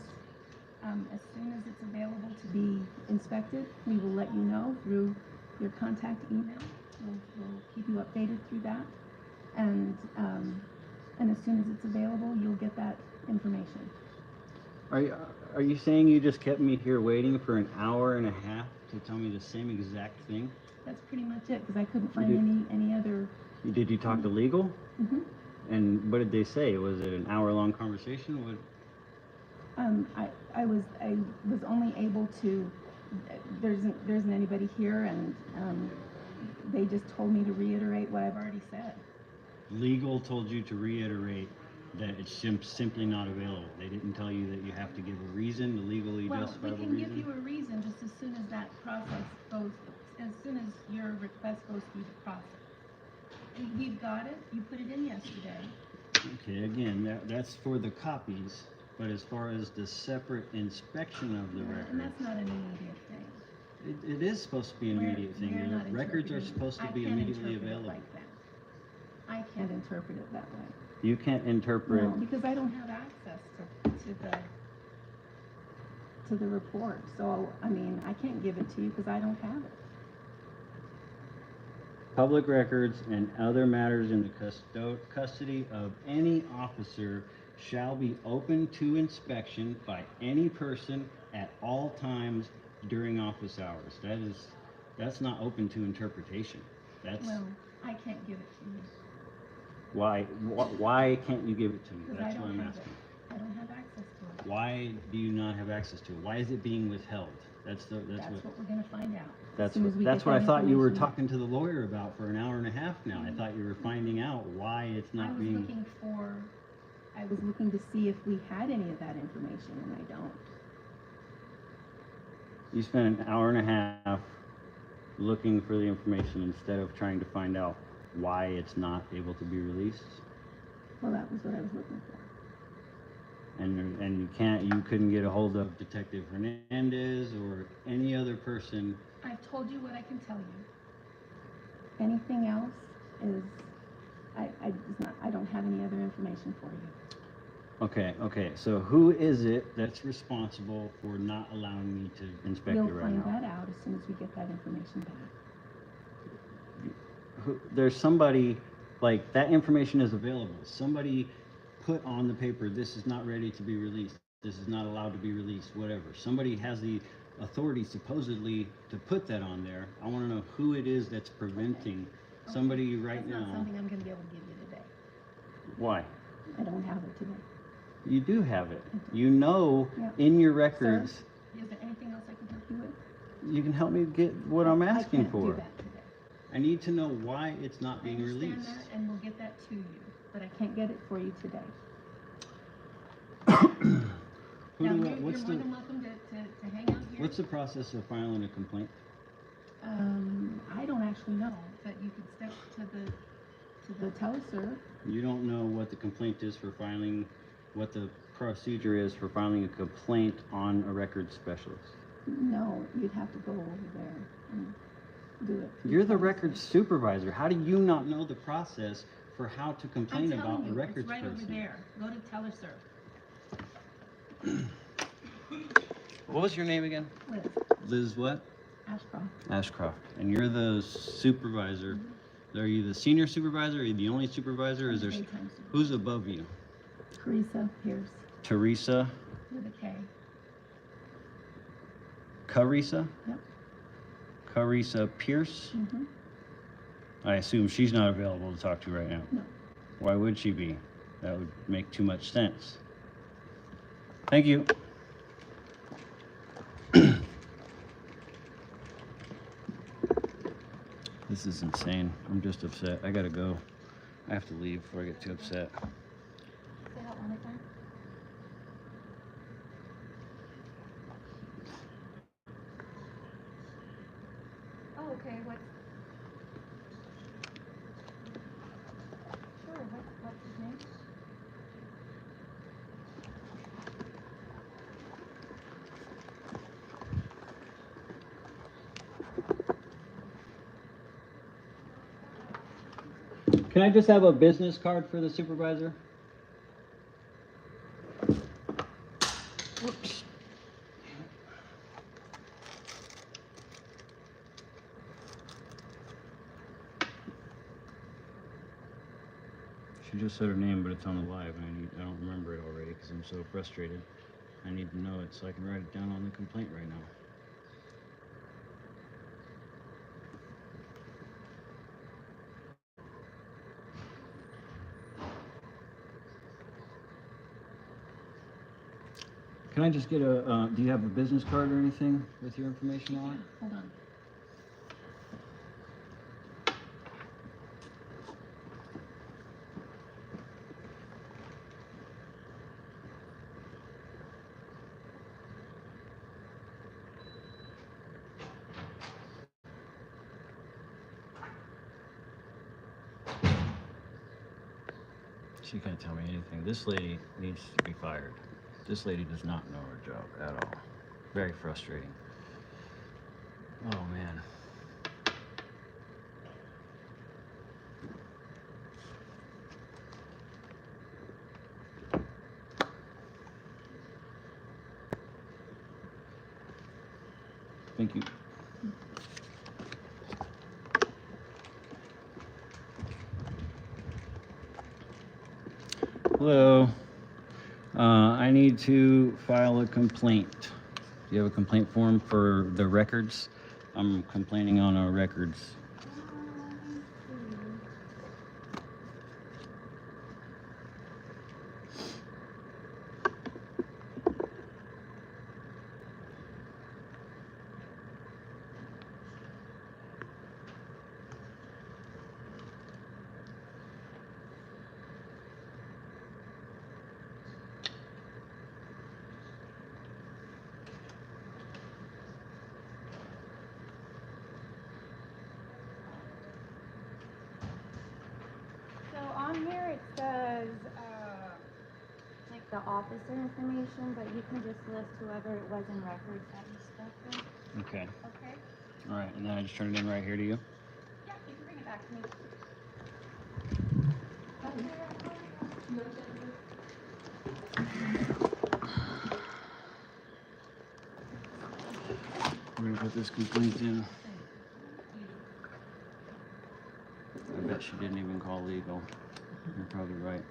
As soon as it's available to be inspected, we will let you know through your contact email. We'll keep you updated through that. And as soon as it's available, you'll get that information. Are you saying you just kept me here waiting for an hour and a half to tell me the same exact thing? That's pretty much it, because I couldn't find any other. Did you talk to legal? Mm-hmm. And what did they say? Was it an hour-long conversation? What? I was only able to. There isn't anybody here, and they just told me to reiterate what I've already said. Legal told you to reiterate that it's simply not available. They didn't tell you that you have to give a reason, the legally justifiable reason? Well, we can give you a reason just as soon as that process goes, as soon as your request goes through the process. We've got it. You put it in yesterday. Okay, again, that's for the copies, but as far as the separate inspection of the record. And that's not an immediate thing. It is supposed to be an immediate thing. The records are supposed to be immediately available. Like that. I can't interpret it that way. You can't interpret. No, because I don't have access to the report. So, I mean, I can't give it to you because I don't have it. Public records and other matters in the custody of any officer shall be open to inspection by any person at all times during office hours. That's not open to interpretation. Well, I can't give it to you. Why can't you give it to me? That's what I'm asking. I don't have access to it. Why do you not have access to it? Why is it being withheld? That's what we're going to find out. That's what I thought you were talking to the lawyer about for an hour and a half now. I thought you were finding out why it's not being. I was looking to see if we had any of that information, and I don't. You spent an hour and a half looking for the information instead of trying to find out why it's not able to be released? Well, that was what I was looking for. And you couldn't get a hold of Detective Hernandez or any other person? I've told you what I can tell you. Anything else is, I don't have any other information for you. Okay, so who is it that's responsible for not allowing me to inspect it right now? We'll find that out as soon as we get that information back. There's somebody, like, that information is available. Somebody put on the paper, this is not ready to be released, this is not allowed to be released, whatever. Somebody has the authority supposedly to put that on there. I want to know who it is that's preventing somebody right now. That's not something I'm going to be able to give you today. Why? I don't have it today. You do have it. You know, in your records. Sir, is there anything else I can help you with? You can help me get what I'm asking for. I can't do that today. I need to know why it's not being released. I understand that, and we'll get that to you, but I can't get it for you today. You're more than welcome to hang out here. What's the process of filing a complaint? I don't actually know, but you could step to the teleserve. You don't know what the complaint is for filing, what the procedure is for filing a complaint on a records specialist? No, you'd have to go over there and do it. You're the records supervisor. How do you not know the process for how to complain about a records person? It's right over there. Go to teleserve. What was your name again? Liz. Liz what? Ashcroft. Ashcroft. And you're the supervisor. Mm-hmm. Are you the senior supervisor? Are you the only supervisor? Is there who's above you? Teresa Pierce. Teresa? With a K. Carissa? Yep. Carissa Pierce? Mm-hmm. I assume she's not available to talk to right now. No. Why would she be? That would make too much sense. Thank you. This is insane. I'm just upset. I gotta go. I have to leave before I get too upset. Say that one again. Okay, sure, what's his name? Can I just have a business card for the supervisor? Whoops. She just said her name, but it's on the live, and I don't remember it already because I'm so frustrated. I need to know it so I can write it down on the complaint right now. Can I just get a, do you have a business card or anything with your information on it? Hold on. She can't tell me anything. This lady needs to be fired. This lady does not know her job at all. Very frustrating. Oh man. Thank you. Hello. I need to file a complaint. Do you have a complaint form for the records? I'm complaining on our records. So on here it says, like the officer information, but you can just list whoever it was in records that you spoke with. Okay. Okay? All right, and then I just turn it in right here to you? Yeah, you can bring it back to me. We're gonna put this complaint in. I bet she didn't even call legal. You're probably right.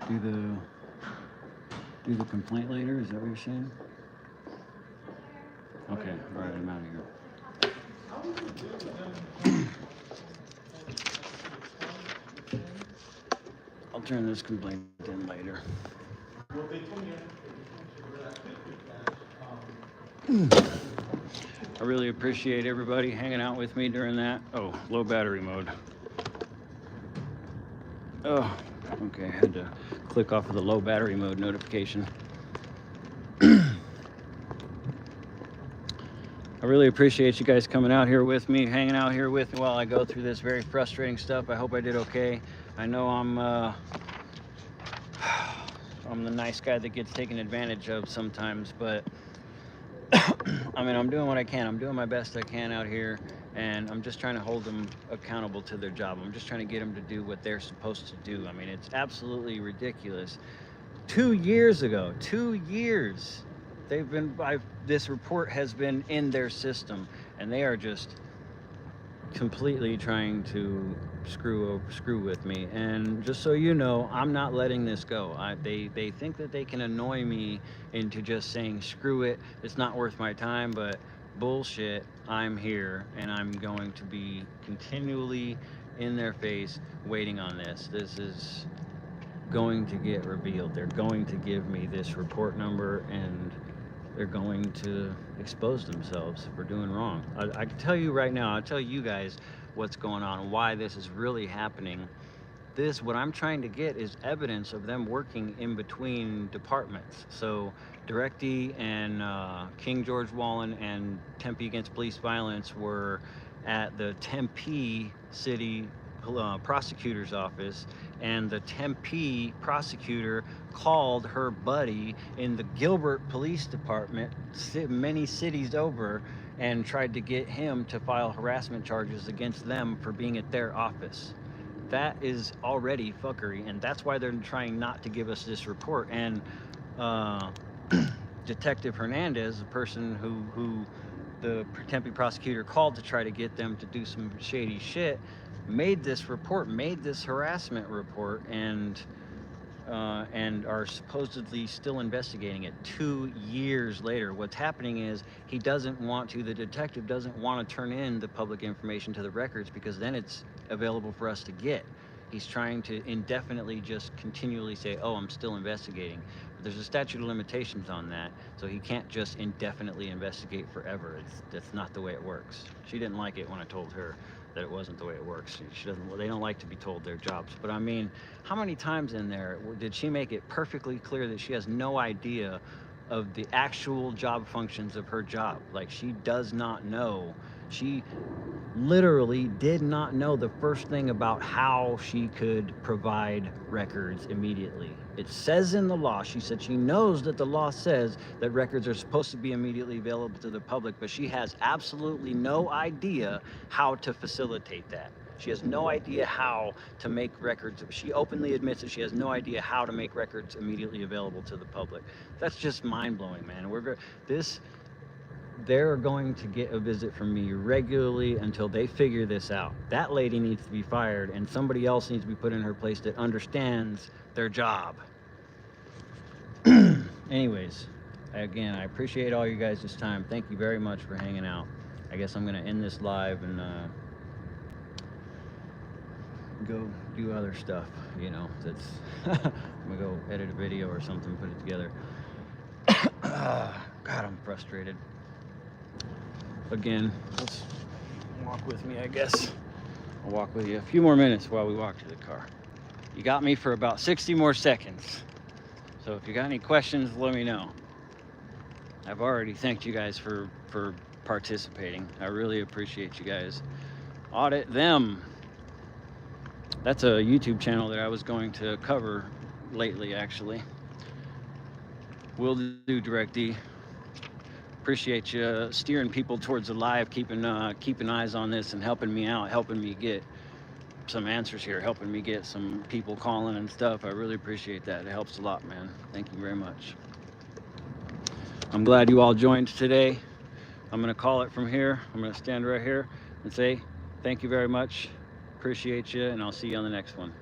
do the complaint later? Is that what you're saying? Okay, all right, I'm out of here. I'll turn this complaint in later. I really appreciate everybody hanging out with me during that. Oh, low battery mode. Oh, okay, I had to click off of the low battery mode notification. I really appreciate you guys coming out here with me, hanging out here with me while I go through this very frustrating stuff. I hope I did okay. I know I'm the nice guy that gets taken advantage of sometimes, but I mean, I'm doing what I can. I'm doing my best I can out here, and I'm just trying to hold them accountable to their job. I'm just trying to get them to do what they're supposed to do. I mean, it's absolutely ridiculous. 2 years ago, 2 years, this report has been in their system, and they are just completely trying to screw with me. And just so you know, I'm not letting this go. They think that they can annoy me into just saying screw it, it's not worth my time, but bullshit. I'm here, and I'm going to be continually in their face waiting on this. This is going to get revealed. They're going to give me this report number, and they're going to expose themselves for doing wrong. I can tell you right now, I'll tell you guys what's going on and why this is really happening. What I'm trying to get is evidence of them working in between departments. So DirectD and King George Wallen and Tempe Against Police Violence were at the Tempe City prosecutor's office, and the Tempe prosecutor called her buddy in the Gilbert Police Department many cities over and tried to get him to file harassment charges against them for being at their office. That is already fuckery, and that's why they're trying not to give us this report. And Detective Hernandez, the person who the Tempe prosecutor called to try to get them to do some shady shit, made this harassment report, and are supposedly still investigating it 2 years later. What's happening is the detective doesn't want to turn in the public information to the records, because then it's available for us to get. He's trying to indefinitely just continually say, oh, I'm still investigating. But there's a statute of limitations on that, so he can't just indefinitely investigate forever. That's not the way it works. She didn't like it when I told her that it wasn't the way it works. They don't like to be told their jobs. But I mean, how many times in there did she make it perfectly clear that she has no idea of the actual job functions of her job? Like, she does not know. She literally did not know the first thing about how she could provide records immediately. It says in the law, she said she knows that the law says that records are supposed to be immediately available to the public, but she has absolutely no idea how to facilitate that. She has no idea how to make records. She openly admits that she has no idea how to make records immediately available to the public. That's just mind-blowing, man. They're going to get a visit from me regularly until they figure this out. That lady needs to be fired, and somebody else needs to be put in her place that understands their job. Anyways, again, I appreciate all you guys' time. Thank you very much for hanging out. I guess I'm going to end this live and go do other stuff, you know. I'm going to go edit a video or something, put it together. God, I'm frustrated. Again, let's walk with me, I guess. I'll walk with you a few more minutes while we walk to the car. You got me for about 60 more seconds. So if you got any questions, let me know. I've already thanked you guys for participating. I really appreciate you guys. Audit them. That's a YouTube channel that I was going to cover lately, actually. Will do, DirectD. Appreciate you steering people towards the live, keeping eyes on this and helping me out, helping me get some answers here, helping me get some people calling and stuff. I really appreciate that. It helps a lot, man. Thank you very much. I'm glad you all joined today. I'm going to call it from here. I'm going to stand right here and say thank you very much. Appreciate you, and I'll see you on the next one.